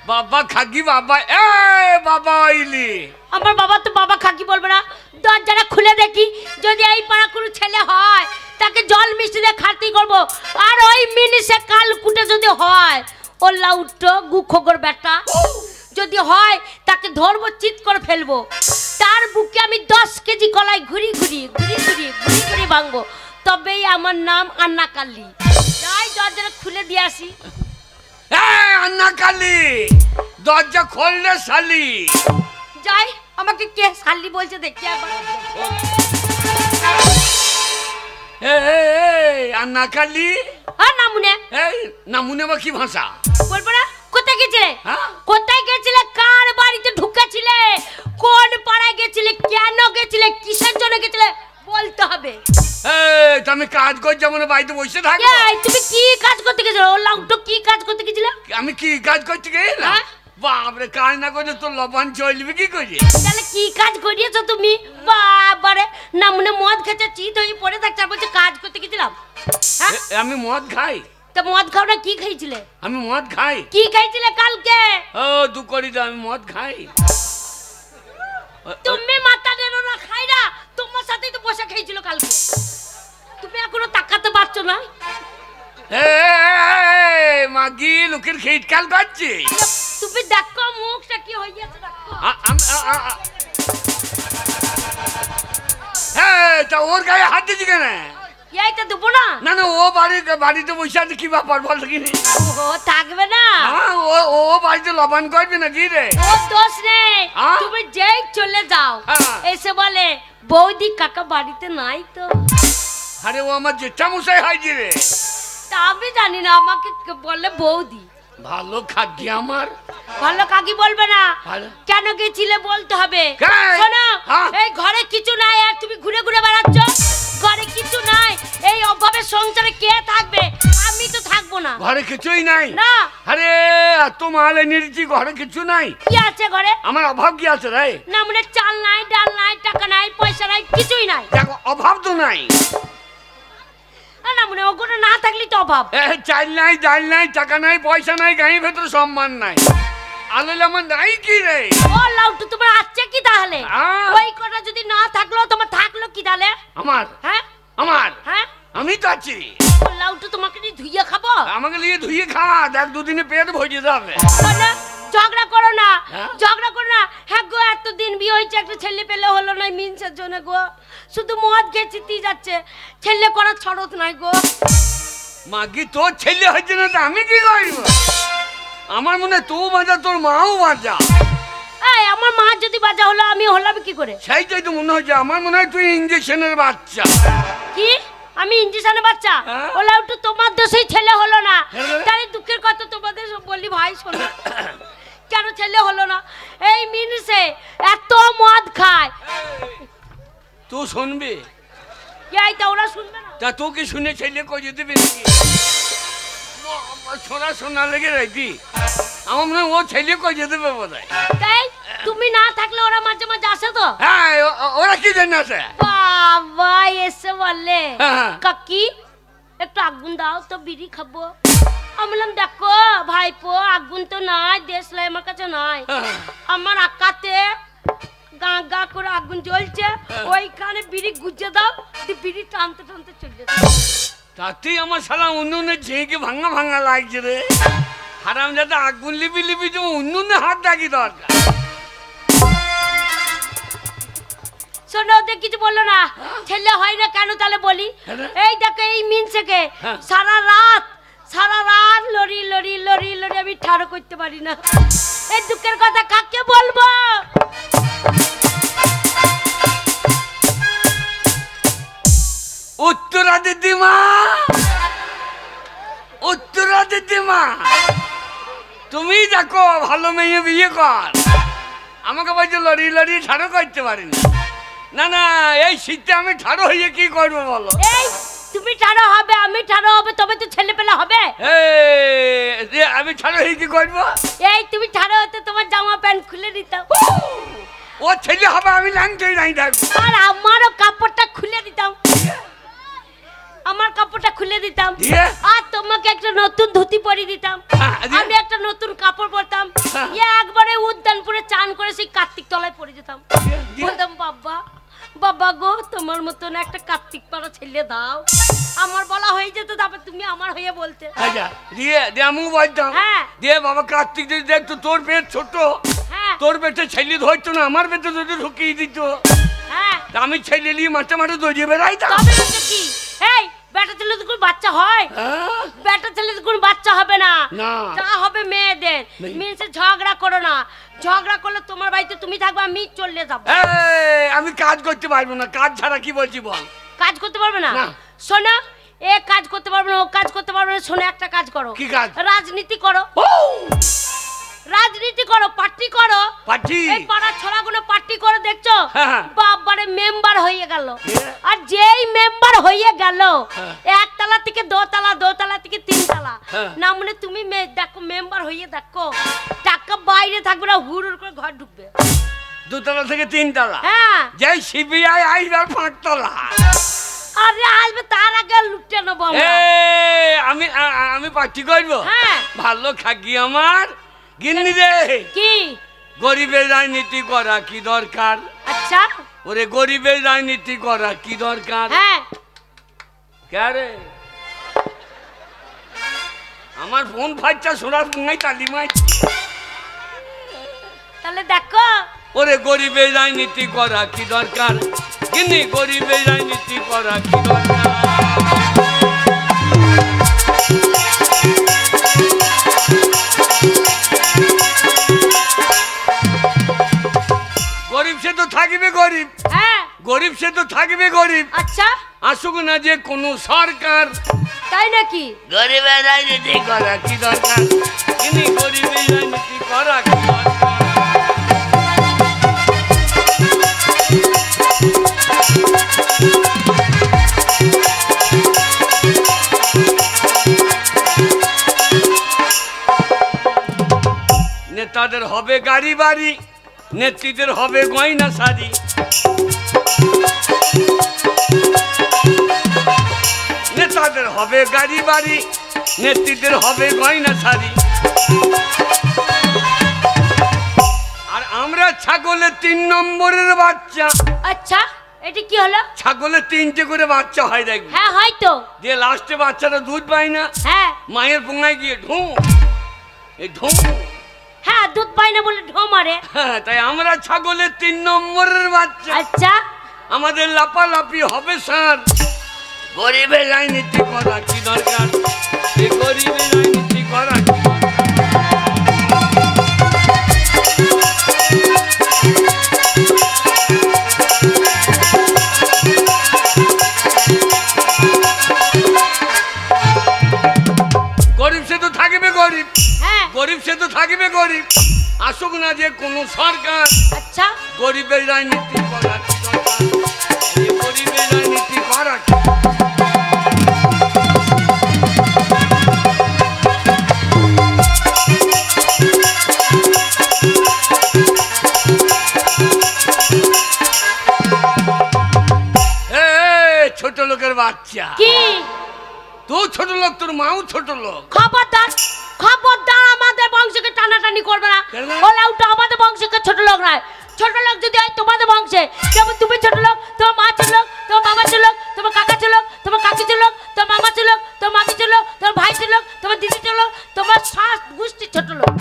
বাবা খাকি বাবা এ বাবা আইলি আমার বাবা তো বাবা খাকি বলবে না দরজাটা খুলে দেখি যদি এই পাড়া কোনো ছেলে হয় তাকে জল মিষ্টি দিয়ে খাতি করব আর ওই মিনিসে কাল কুটে যদি হয় ও লাউটো গুখোগর বেটা যদি হয় তাকে ধরবো চিৎ করে ফেলবো তার বুকে আমি 10 কেজি কলাই ঘুরি ঘুরি ভাঙবো তবেই আমার নাম আন্না কালী যাই দরজাটা খুলে দিয়ে আসি আন্না কালী দরজা খোললে শালি যাই আমাকে কে শালি বলছে দেখি একবার আন্না কালী আর নামুনে নামুনে বা কি ভাষা বলবো না কোথায় গেছিলে কোথায় গেছিলে কার বাড়িতে ঢুকেছিলে কোন পাড়ায় গেছিলে কেন গেছিলে কিসের জন্য গেছিলে বলতে হবে তুমি কাজ করছো মানে বাড়িতে বসে থাকো তুমি কি কাজ করতে গেছিলে ও লাউটো কি কাজ করতে গেছিলে আমি কি কাজ করতে গেলাম বাপরে কাজ না করলে তো লবণ চলবে কি করে তাহলে কি কাজ করিয়েছো তুমি বাবারে নামুনে মদ খেতে চিত হয়ে পড়ে থাকছে আর বলছে কাজ করতে গেছিলাম আমি মদ খাই তা মদ খাও না কি খাইছিলে আমি মদ খাই কি খাইছিলে কালকে ও দু করি দাও আমি মদ খাই তুমি মাথা নেড়ো না খাই না তোমার সাথেই তো বসে খাইছিল কালকে তুমি এখনো তাকাতে পারছো না মাগি লোকের খেট কাল করছে তুমি দেখো মুখটা কি হয়ে গেছে দেখো তা ওর গায়ে হাত দিচ্ছি কেন এইটা দেবো না না না ও বাড়িতে বসে আছে কি ব্যাপার বল কিনি ও থাকবে না ও বাড়িতে লবণ করবে না কি রে ও দোষ নেই তুমি যেই চলে যাও এসে বলে বৌদি কাকা বাড়িতে নাই তো আরে ও আমার জেঠা মশাই হয় যে রে তা আমি জানি না আমাকে বলে বৌদি ভালো খাকি আমার ভালো কাকি বলবে না কেন গেছিলে বলতে হবে শোনো এই ঘরে কিছু নাই আর তুমি ঘুরে ঘুরে বেড়াচ্ছ ঘরে কিছু নাই এই অভাবে সংসারে কে থাকবে আমি তো থাকবো না ঘরে কিছুই নাই না আরে এত মাল এনে দিচ্ছি ঘরে কিছু নাই কি আছে ঘরে আমার অভাব কি আছে রে না মানে চাল নাই ডাল নাই টাকা নাই পয়সা নাই কিছুই নাই দেখো অভাব তো নাই না মানে ওগুলো না থাকলে তো অভাব চাল নাই ডাল নাই টাকা নাই পয়সা নাই গাঁয়ের ভেতরে সম্মান নাই আললে আমার নাই কি রে ও লাউটু তোমার আছে কি তাহলে ওই কথা যদি না থাকলো তোমার থাকলো কি তাহলে আমার আমার আমি তো আছি লাউটু তোমাকে নিয়ে ধুইয়ে খাবো আমাকে নিয়ে ধুইয়ে খা দেখ দুদিনে পেট ভরে যাবে ঝগড়া করো না ঝগড়া করো না হ্যাঁ গো এতদিন বিয়ে হয়েছে একটা ছেলে পেলে হলো না মিনসের জন্য গো শুধু মদ খেয়ে যাচ্ছে ছেলে করার ছড়ত নাই গো মাগি তোর ছেলে হয়েছে না তো আমি কি করব আমার মনে তুই বাজা তোর মাও বাজা এই আমার মা যদি বাজা হলো আমি হলাম কি করে সেইটাই তো মনে হচ্ছে আমার মনে হয় তুই ইনজেকশনের বাচ্চা কি আমি ইনজেকশনের বাচ্চা ওলা একটু তোমার দোষেই ছেলে হলো না তাই দুঃখের কথা তোমাদের বলি ভাই শোনো কেন ছেলে হলো না এই মিনিসে এত মদ খায় তুই শুনবি এইটা ওরা শুনবে না তা তোকে শুনে ছেলে কই যেতে নাকি সোনা সোনা লেগে রাখি আমার মনে ও ছেলে কই যেতে বোধ হয় তাই তুমি না থাকলে ওরা মাঝে মাঝে আসে তো হ্যাঁ ওরা কি জন্য আসে বাবা এসে বলে কাকি একটু আগুন দাও তো বিড়ি খাবো আমি বললাম দেখো ভাইপো আগুন তো নাই দেশলাই আমার কাছে নাই আমার আকাতে গা গা করে আগুন জ্বলছে ওইখানে বিড়ি গুজে দাও বিড়ি টানতে টানতে চলে তাতেই আমার শালা উনুনে ঝেঁকে ভাঙা ভাঙা লাগছে রে হারাম যাতে আগুন লিপি লিপি তুমি উনুনে হাত ডাকি দরকার শোনো ওদের কিছু বললো না ছেলে হয় না কেন তাহলে বলি এই দেখো এই মিনসেকে সারা রাত লড়ি লড়ি লড়ি লড়ি আমি ঠাড়ো করতে পারি না এই দুঃখের কথা কাকে বলবো উত্তরা দিদিমা তুমি দেখো ভালো মেয়ে বিয়ে কর আমাকে বলছো লড়ি লড়ি ঠাড়ো করতে পারি না না এই শীতে আমি ঠাড়ো হয়ে কি করবো বলো এই তুমি ঠাড়ো হবে আমি ঠাড়ো হবে তবে তো ছেলে পেলে হবে আমি ঠাড়ো হয়ে কি করবো এই তুমি ঠাড়ো হতে তোমার জামা প্যান্ট খুলে দিতাম ও ছেলে হবে আমি ল্যাংটাই নাই থাকবো আর আমারও কাপড়টা খুলে দিতাম আমার কাপড়টা খুলে দিতাম আর তোমাকে একটা নতুন ধুতি পরিয়ে দিতাম আমি একটা নতুন কাপড় পরতাম আমার মতন একটা কার্তিক পাড়া ছেলে দাও, আমার বলা হয়ে যেত, তারপর তুমি আমার হয়ে বলতে। আচ্ছা দিয়ে দিয়ে আমি বলতাম হ্যাঁ। দিয়ে বাবা কার্তিক যদি দেখতো তোর পেট ছোট, হ্যাঁ তোর পেটে ছেলে ধরতো না, আমার পেটে যদি ঢুকিয়ে দিত, হ্যাঁ তা আমি ছেলে নিয়ে মাঠে মাঠে দৌড়িয়ে বেড়াইতাম। তবে হচ্ছে কি, এই বেটা ছেলে তো কোনো বাচ্চা হয়? হ্যাঁ? বেটা ছেলে তো কোনো বাচ্চা হবে না, না। যা হবে মেয়েদের। মেয়েছে ঝগড়া করো না, ঝগড়া করলে তোমার বাড়িতে তুমি থাকবে, আমি চলে যাবো। এই, আমি কাজ করতে পারবো না, কাজ ছাড়া কি বলছি বল? কাজ করতে পারবে না? না। শোনো, এ কাজ করতে পারবে না, ও কাজ করতে পারবে না। শোনো, একটা কাজ করো। কি কাজ? রাজনীতি করো, ও রাজনীতি করো, পার্টি করো। পার্টি? এই পাড়ার ছোড়াগুলো পার্টি করে দেখছো, হ্যাঁ। বাবারে মেম্বার হয়ে গেল। হ্যাঁ। আর যেই মেম্বার হয়ে গেল, হ্যাঁ। একতলা থেকে দোতলা, দোতলা থেকে তিনতলা, হ্যাঁ। না মানে তুমি দেখো মেম্বার হয়ে দেখো, টাকা বাইরে থাকবে না, হুড় করে ঘর ঢুকবে। দুতলা থেকে তিনতলা? হ্যাঁ। যেই সিবিআই আইবার 5 তলা। আরে আসবে, তার আগে লুটে নেবো আমরা। আমি আমি পার্টি করবো? হ্যাঁ। ভালো খাকি আমার গিন্নি রে। কি? গরিবের রাজনীতি করা কি দরকার? আচ্ছা। ওরে গরিবের রাজনীতি করা কি দরকার? হ্যাঁ। কে আমার ফোন ফাইটা শোনার সঙ্গে তালি মারছি। তাহলে দেখো, ওরে গরিবের রাজনীতি করা কি দরকার? গিন্নি গরিবের রাজনীতি করা কি দরকার? গরিব সে তো থাকবে গরিব, হ্যাঁ। গরিব সে তো থাকবে গরিব। আচ্ছা, আসুক না যে কোন সরকার, তাই নাকি? গরিবের রাজনীতি করা কি দরকার? তিনি গরিবের রাজনীতি করা কি দরকার? নেতাদের হবে গাড়ি বাড়ি, নেত্রীদের হবে গয়না শাড়ি। নেতাদের হবে গাড়ি বাড়ি, নেত্রীদের হবে গয়না শাড়ি। আর আমরা ছাগলের 3 নম্বরের বাচ্চা। আচ্ছা, এটা কি হলো? ছাগলের 3টে করে বাচ্চা হয় দেখবি। হ্যাঁ, হয়তো। দিয়ে লাস্টে বাচ্চাটা দুধ পায় না, হ্যাঁ মায়ের পোঙায় গিয়ে ঢুঁ, এই ঢুঁ। হ্যাঁ, দুধ পায় না বলে ঢো মারে। হ্যাঁ, তাই আমরা ছাগলের 3 নম্বরের বাচ্চা। আচ্ছা, আমাদের লাপালাপি হবে স্যার। গরিবের রাজনীতি করা কি দরকার? এই গরিবের রাজনীতি করা কি গরিব সে তো থাকবে গরিব, হ্যাঁ। গরিব সে তো থাকবে গরিব। আসুক না যে কোন সরকার, আচ্ছা, গরিবের রাজনীতি করা কি দরকার? এই গরিবের রাজনীতি করা কি? ছোট লোকের বাচ্চা। কি? তুই ছোট লোক, তোর মাও ছোট লোক। খবরদার, খবরদার, আমাদের বংশকে টানাটানি করবে না। কেন? ওলা উঠো, আমাদের বংশকে ছোট লোক নয়। ছোট লোক যদি হয় তোমাদের বংশে, যেমন তুমি ছোট লোক, তোমার মা ছোট লোক, তোমার মামা ছোট লোক, তোমার কাকা ছোট লোক, তোমার কাকি ছোট লোক, তোমার মামা ছোট লোক, তোমার মামি ছোট লোক, তোমার ভাই ছোট লোক, তোমার দিদি ছোট লোক, তোমার শাস গোষ্ঠী ছোট লোক।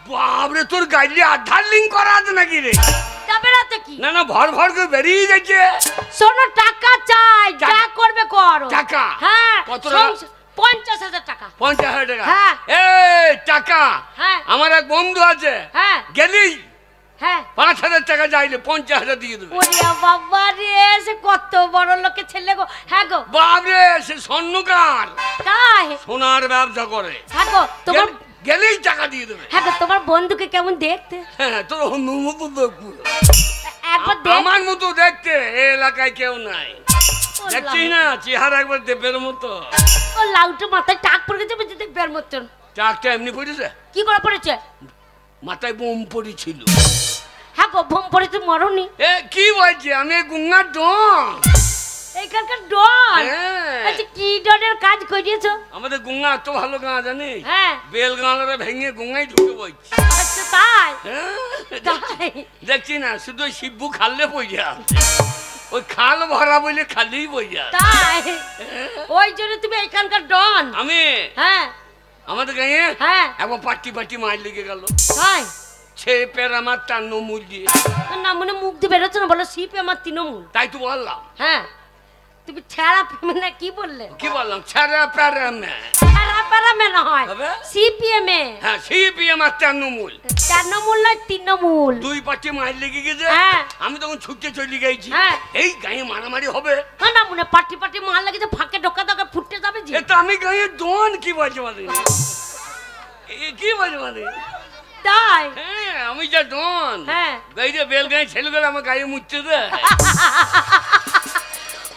বাবরে, তোর গাড়ি আধার লিঙ্ক করা আছে নাকি রে? যাবে না তো কি? না না, ভর ভর করে বেরিয়ে যাচ্ছে। শোনো, টাকা চাই, যা করবে করো। টাকা? হ্যাঁ। কত টাকা? 50,000 টাকা। 50,000 টাকা? হ্যাঁ। এই টাকা, হ্যাঁ। আমার এক বন্ধু আছে, হ্যাঁ। গেলি হ্যাঁ। 5,000 টাকা চাইলে 50,000 দিয়ে দেবে। ওরে বাবা রে, সে কত বড় লোকের ছেলে গো। হ্যাঁ গো। বাবরে, সে স্বর্ণকার, তাই? সোনার ব্যবসা করে। হ্যাঁ গো, তোমার গেলেই টাকা দিয়ে দেবে। হ্যাঁ গো, তোমার বন্ধুকে কেমন দেখতে? হ্যাঁ, তোর অন্যর মতো দেখবো। একবার দেখ। আমার মতো দেখতে এই এলাকায় কেউ নাই। ও দেখছিস না, চেহারা একবার দেবের মতো। ও লাউটা মাথায় টাক পড়ে গেছে, বুঝতে বের মতন। টাকটা এমনি পড়েছে, কি করে পড়েছে? মাথায় বোম পড়েছিল। হ্যাঁ গো, বোম পড়েছে, মরনি। এ কি বলছে? আমি গুঙ্গার ডন। এইখানকার ডন? হ্যাঁ। আচ্ছা, কি ডনের কাজ করিয়েছো? আমাদের গুঙ্গা এত ভালো গাঁ জানিস? হ্যাঁ। বেল গাঁড়া ভেঙে গুঙ্গাই ঢুকে বলছি। আচ্ছা, তাই? হ্যাঁ, তাই? দেখছি না, শুধু শিব্বু খাললে পড়ে আছে। ওই খাল ভরা বলে খালি বইয়া তাই ওই জন্য তুমি এখানকার ডন। আমি হ্যাঁ আমাদের গাঁয়ে হ্যাঁ একবার পাটি পাটি মার লেগে গেল তাই ছেপের আমার টান্ন মূল দিয়ে না মনে মুখ দিয়ে বেরোচ্ছে না বলো সিপে আমার তৃণমূল। তাই তো বললাম। হ্যাঁ তুমি ছেঁড়া না কি বললে? কি বললাম ছেড়া প্যারামে ছেঁড়া প্যারামে না হয় হবে? সিপিএম এ হ্যাঁ সিপিএম আর তৃণমূল তৃণমূল নয় তৃণমূল। দুই পাটি মার লেগে গেছে হ্যাঁ। আমি তখন ছুটতে চলে গেছি হ্যাঁ। এই গাঁয়ে মারামারি হবে না না মনে পাটি পাটি মার লাগেছে ফাঁকে ঢোকা ঢোকা ফুটতে যাবে যে। এটা আমি গাঁয়ে দোন কি বলতে পারি কি বলতে পারি তাই হ্যাঁ আমি যা ডন হ্যাঁ গাইরে বেল গায়ে ছেলেগুলো আমার গায়ে মুছতে দেয়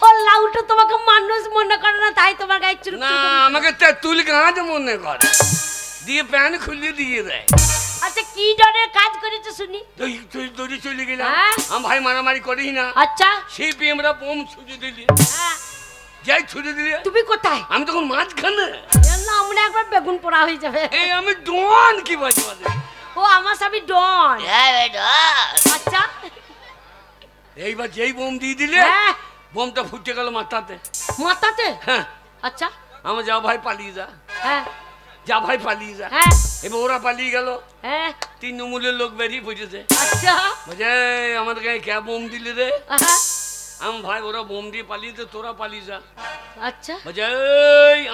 ও লাউটা তোমাকে মানুষ মনে করে না তাই তোমার গায়ে চুল না আমাকে তেঁতুল গাছ মনে করে দিয়ে প্যান খুলে দিয়ে দেয়। আচ্ছা কি ডরের কাজ করেছে শুনি? দৌড়ে চলে গেলাম হ্যাঁ। আমি ভাই মারামারি করিস না আচ্ছা সিপিএমরা বোম ছুটে দিলি হ্যাঁ যাই ছুটে দিলি তুমি কোথায়? আমি তখন মাঝখানে না আমরা একবার বেগুন পোড়া হয়ে যাবে। এই আমি ডন কি বলতে পারি ও আমার স্বামী ডন। আচ্ছা এইবার যেই বোম দিয়ে দিলে হ্যাঁ বোমটা ফুটে গেল মাথাতে মাথাতে। হ্যাঁ আচ্ছা আমার যা ভাই পালিয়ে যা হ্যাঁ যা ভাই পালিয়ে যা হ্যাঁ এবার ওরা পালিয়ে গেল হ্যাঁ তৃণমূলের লোক বেরিয়ে পড়েছে আচ্ছা বুঝে আমাদের গায়ে কে বোম দিলে রে আহা, আমি ভাই ওরা বোম দিয়ে পালিয়েছে তোরা পালিয়ে যা আচ্ছা বুঝে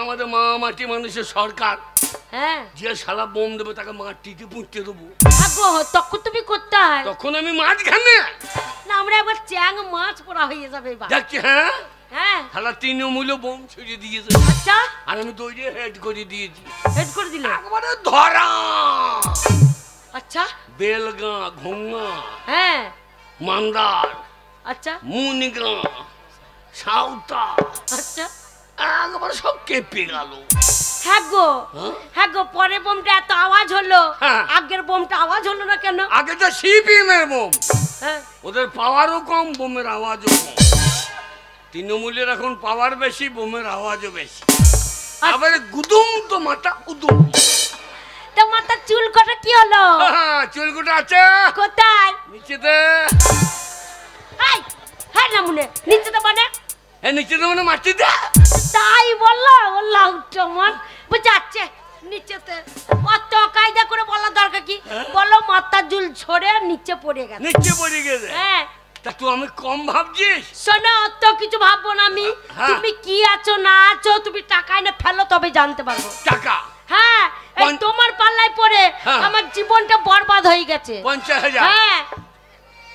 আমাদের মা মাটি মানুষের সরকার হ্যাঁ যে শালা বোম দেবে তাকে মাটিতে পুঁততে দেবো আগো তখন তুমি কোথায়? তখন আমি মাঝখানে না আমরা একবার চ্যাং মাছ পোড়া হয়ে যাবে এবার। দেখছি হ্যাঁ হ্যাঁ শালা তৃণমূলে বোম ছুড়ে দিয়েছে আচ্ছা আর আমি দৌড়ে হেড করে দিয়েছি হেড করে দিলে। একবারে ধরা আচ্ছা বেলগাঁ ঘোঙ্গা হ্যাঁ মান্দার আচ্ছা মুনিগাঁ সাউতা আচ্ছা একবার সব কেঁপে গেল। হ্যাঁ গো হ্যাঁ? হ্যাঁ গো পরের বোমটা এত আওয়াজ হলো হ্যাঁ। আগের বোমটা আওয়াজ হলো না কেন? আগে তো সিপিএম এর বোম হ্যাঁ ওদের পাওয়ারও কম বোমের আওয়াজও কম। তৃণমূলের এখন পাওয়ার বেশি বোমের আওয়াজও বেশি। আবার গুদুম তো মাথা উদুম তা মাথার চুল কটা কি হলো? চুলকুটা আছে কোথায়? নিচেতে এই হ্যাঁ না মনে নিচেতে মানে নিচেতে মানে মাটিতে তাই বললো ও লাউটা আমার বুঝাচ্ছে নিচেতে অত কায়দা করে বলার দরকার কি? বলো মাথার চুল ঝরে নিচে পড়ে গেছে। নিচে পড়ে গেছে হ্যাঁ তা তুই আমি কম ভাবছিস? শোনো অত কিছু ভাববো না আমি। হ্যাঁ। তুমি কি আছো না আছো তুমি টাকা এনে ফেলো তবে জানতে পারবো। টাকা হ্যাঁ এই তোমার পাল্লায় পড়ে হ্যাঁ। আমার জীবনটা বরবাদ হয়ে গেছে। 50,000 হ্যাঁ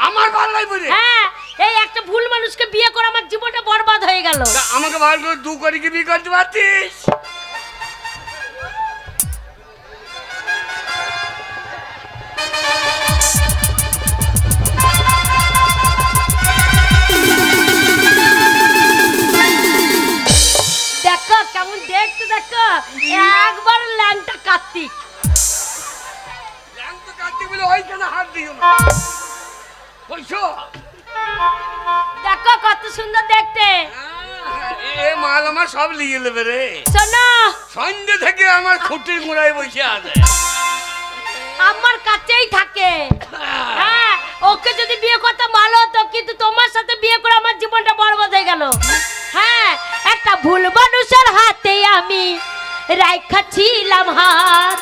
আমার পাল্লাই পড়ে হ্যাঁ এই একটা ভুল মানুষকে বিয়ে করে আমার জীবনটা বরবাদ হয়ে গেল। তা আমাকে ভালো করে দু করে কি বিয়ে করতে পারতিস? দেখো কেমন দেখতে দেখো একবার ল্যাংটা কার্তিক। ল্যাংটা কাটতে বলে ওইখানে হাত দিও না বলছো দেখো কত সুন্দর দেখতে। এ মাল আমার সব লিয়ে নেবে রে। শোনো সন্ধ্যে থেকে আমার খুঁটির গোড়ায় বসে আছে আমার কাছেই থাকে। হ্যাঁ ওকে যদি বিয়ে করতে ভালো হতো কিন্তু তোমার সাথে বিয়ে করে আমার জীবনটা বরবাদ হয়ে গেল। হ্যাঁ একটা ভুল মানুষের হাতে আমি রাইখাছিলাম হাত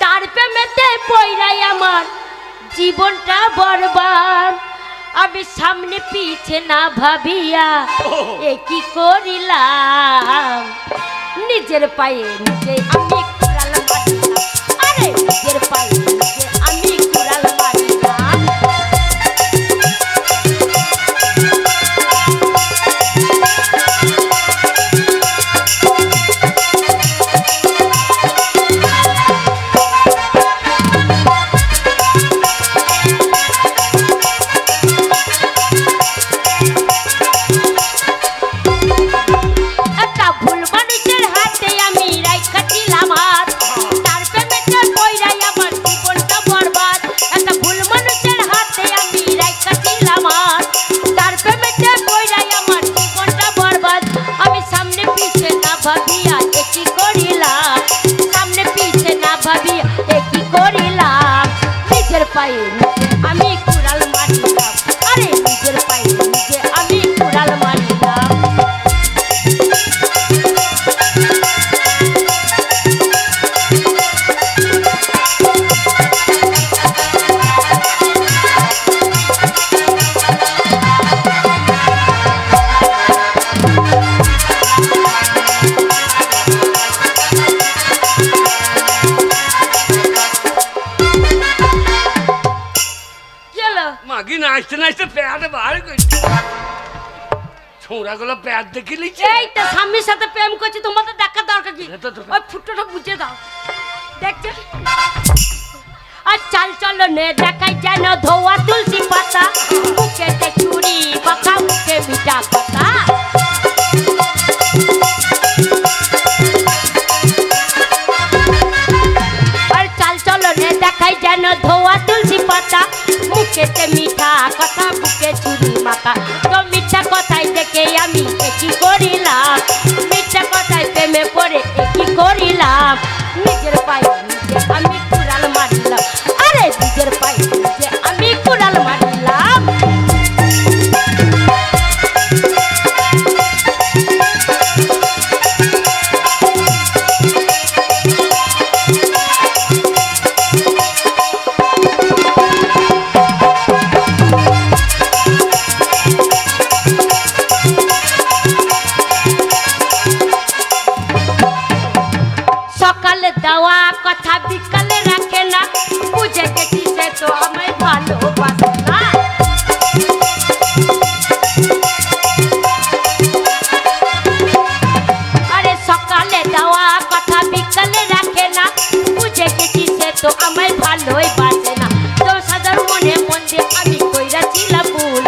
তার প্রেমেতে পইরাই আমার জীবনটা বরবাদ। আমি সামনে পিছে না ভাবিয়া এ কি করিলাম নিজের পায়ে নিজে আমি কুড়াল মারিলাম। আরে নিজের পায়ে নিজে আমি কুড়াল মারিলাম। একটা ভুল মানুষের হাতে আমি রাইখাছিলাম হাত তার প্রেমেতে পইরাই আমার জীবনটা বরবাদ। একটা ভুল মানুষের হাতে আমি রাইখাছিলাম হাত তার প্রেমেতে পইরাই আমার জীবনটা বরবাদ। আমি সামনে পিছে না ভাবিয়া এ কি করিলাম সামনে পিছে না ভাবিয়া এ কি করিলাম নিজের পায়ে নিজে আমি কুড়াল মারিলাম। আরে নিজের পায়ে নিজে নাচতে নাচতে প্যাট বার করছে ছোঁড়াগুলো প্যাট দেখে নিচ্ছে এই তো স্বামীর সাথে প্রেম করছি তোমাদের দেখার দরকার কি ওই ফুটোটা বুঝে দাও দেখছে আর চাল চলো নে দেখাই যেন ধোয়া তুলসী পাতা মুখেতে চুড়ি কথা মুখে মিঠা কথা আর চাল চলো নে দেখাই যেন ধোয়া তুলসী পাতা মুখেতে মিঠা কথা বুকে চুড়ি মাখা তো মিঠা কথাই দেখে আমি একই করিলাম মিঠা কথায় প্রেমে পড়ে একই করিলাম নিজের পায়ে নিজে আমি কুড়াল মারিলাম আরে নিজের পায়ে নিজে আমি কুড়াল মারিলাম সকালে দেওয়া কথা বিকালে রাখে না বুঝে গেছি সে তো আমায় ভালোবাসে না আরে সকালে দেওয়া কথা বিকালে রাখে না বুঝে গেছি সে তো আমায় ভালোই বাসে না তো সাধারণ মনে মন দিয়ে আমি কইরাছিলাম ভুল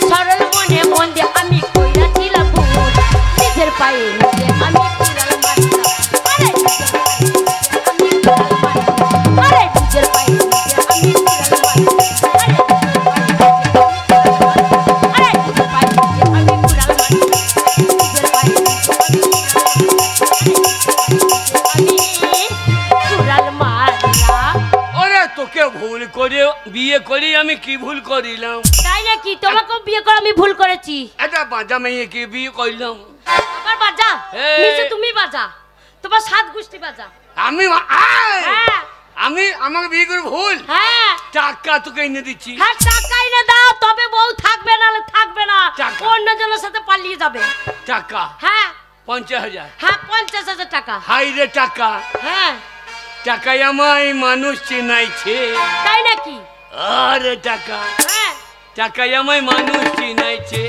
সরল মনে মন দিয়ে আমি কইরাছিলাম ভুল নিজের পায়ে নিজে আমি কুড়াল মারিলাম আরে আরে নিজের পায়ে নিজে আমি কুড়াল মারিলাম আরে নিজের পায়ে নিজে আমি কুড়াল মারিলাম নিজের পায়ে আমি কুড়াল মারলাম ওরে তোকে ভুল করে বিয়ে করে আমি কি ভুল করিলাম তাই নাকি তোমাকেও বিয়ে করে আমি ভুল করেছি এটা বাজা মেয়েকে বিয়ে করলাম আবার বাজা এই। নিচে তুমি বাজা তোমার সাত গোষ্ঠী বাজা আমি হ্যাঁ আমি আমাকে বিয়ে করে ভুল হ্যাঁ টাকা তোকে এনে দিচ্ছি হ্যাঁ টাকা এনে দাও তবে বউ থাকবে না থাকবে না টাকা। অন্যজনের সাথে পালিয়ে যাবে টাকা হ্যাঁ 50,000 হ্যাঁ 50,000 টাকা হাই রে টাকা হ্যাঁ টাকায় আমায় মানুষ চিনাইছে তাই নাকি আরে টাকা হ্যাঁ টাকায় আমায় মানুষ চিনাইছে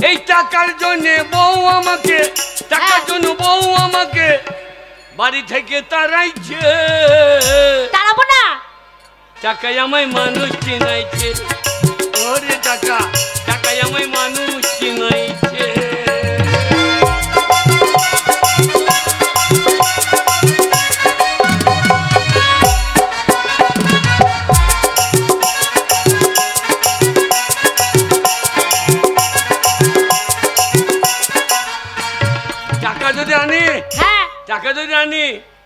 এই টাকার জন্য বউ আমাকে টাকার জন্য বউ আমাকে বাড়ি থেকে তাড়াইছে তাড়াবো না টাকায় আমায় মানুষ চিনাইছে ওরে টাকা টাকায় আমায় মানুষ চিনাইছে টাকা যদি আনি হ্যাঁ টাকা যদি আনি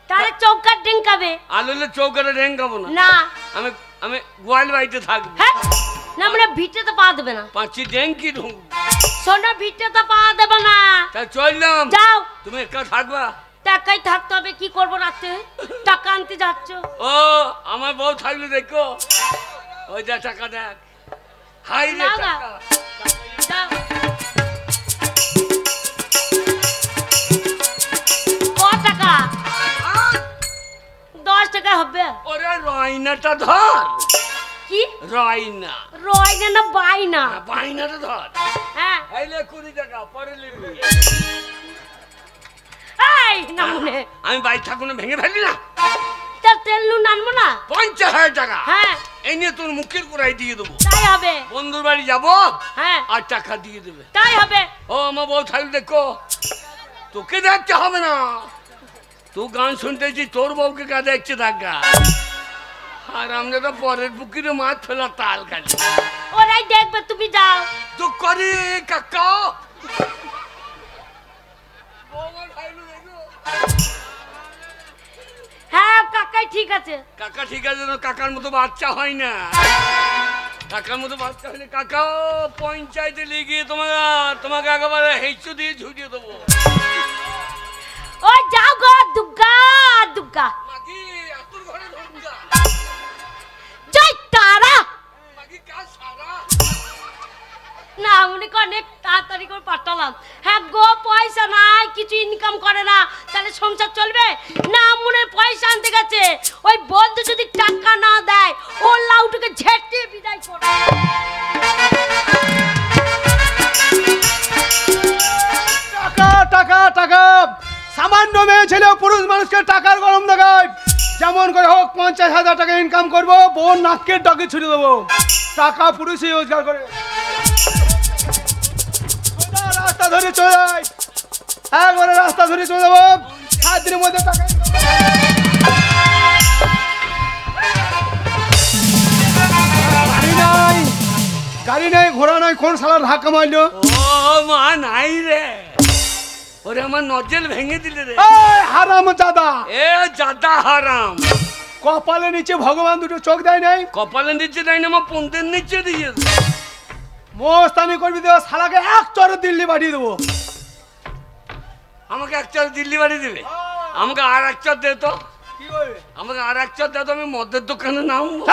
তাহলে চৌকাট ডিঙ্কাবে আলুলে চৌকাটা রেং খাবো না না আমি আমি গোয়াল বাড়িতে থাকবো হ্যাঁ না মানে ভিটে তো পা দেবে না পাঁচি ড্যাং কি ঢুকবো সোনা ভিটে তো পা দেবে না তা চললাম যাও তুমি একা থাকবা টাকাই থাকতে হবে কি করবো রাতে টাকা আনতে যাচ্ছ ও আমার বউ থাকলে দেখো ওই যা টাকা দেখ হাই রে না, না। টাকা যাও কত টাকা 10 টাকা হবে ওরে রয়নাটা ধর কি রয়না রয়না না বাইনা বাইনাটা ধর হ্যাঁ আইলে 20 টাকা পরে নিবি এই না মনে আমি বাইক থাকুন ভেঙে ফেলি না তার তেল নুন আনবো না 50,000 টাকা হ্যাঁ এই নিয়ে তোর মুখের কোড়াই দিয়ে দেবো তাই হবে বন্ধুর বাড়ি যাবো হ্যাঁ আর টাকা দিয়ে দেবে তাই হবে ও আমার বউ থাকলে দেখো তোকে দেখতে হবে না তুই গান শুনতেছি তোর বউকে কা দেখছে দেখা আর আমরা তো পরের পুকুরে মাছ ফেলা তাল কালি ওরাই দেখবে তুমি যাও তো করে কাকা হ্যাঁ কাকাই ঠিক আছে কাকা ঠিক আছে না কাকার মতো বাচ্চা হয় না কাকার মতো বাচ্চা হলে কাকা পঞ্চায়েতে লিখিয়ে তোমাকে একেবারে হেঁচু দিয়ে ঝুটিয়ে দেবো ও যাও গো দুর্গা দুর্গা মাগি আতুর ঘরে ঢুকা জয় তারা মাগি কাজ সারা না মনে কর অনেক তাড়াতাড়ি করে পাঠালাম হ্যাঁ গো পয়সা নাই কিছু ইনকাম করে না তাহলে সংসার চলবে না মনে পয়সা আনতে গেছে ওই বন্ধু যদি টাকা না দেয় ও লাউটুকে ঝেঁটে বিদায় করে মেয়ে ছেলে পুরুষ মানুষকে টাকার গরম দেখায়, যেমন করে হোক 50,000 টাকা ইনকাম করবো, বোন নাকের ডাকে ছুটে দেবো, টাকা পুরুষই রোজগার করে। রাস্তা ধরে চলে যায়, একবারে রাস্তা ধরে চলে যাবো, 7 দিনের মধ্যে টাকা গাড়ি নাই ঘোড়া নাই, কোন শালা ধাক্কা মারলো? ও মা নাই রে, ওরে আমার নজল ভেঙে দিলে রে। হারাম জাদা, এ জাদা হারাম। কপালে নিচে ভগবান দুটো চোখ দেয় নাই? কপালের নিচে দেয় না, আমার পন্থের নিচে দিয়েছে। মোস্তানি করবি তো শালাকে এক চরে দিল্লি পাঠিয়ে দেবো। আমাকে এক চর দিল্লি বাড়ি দিবে? আমাকে আর এক চর দে তো। কি করবে? আমাকে আর এক চর দে তো, আমি মদের দোকানে নামবো।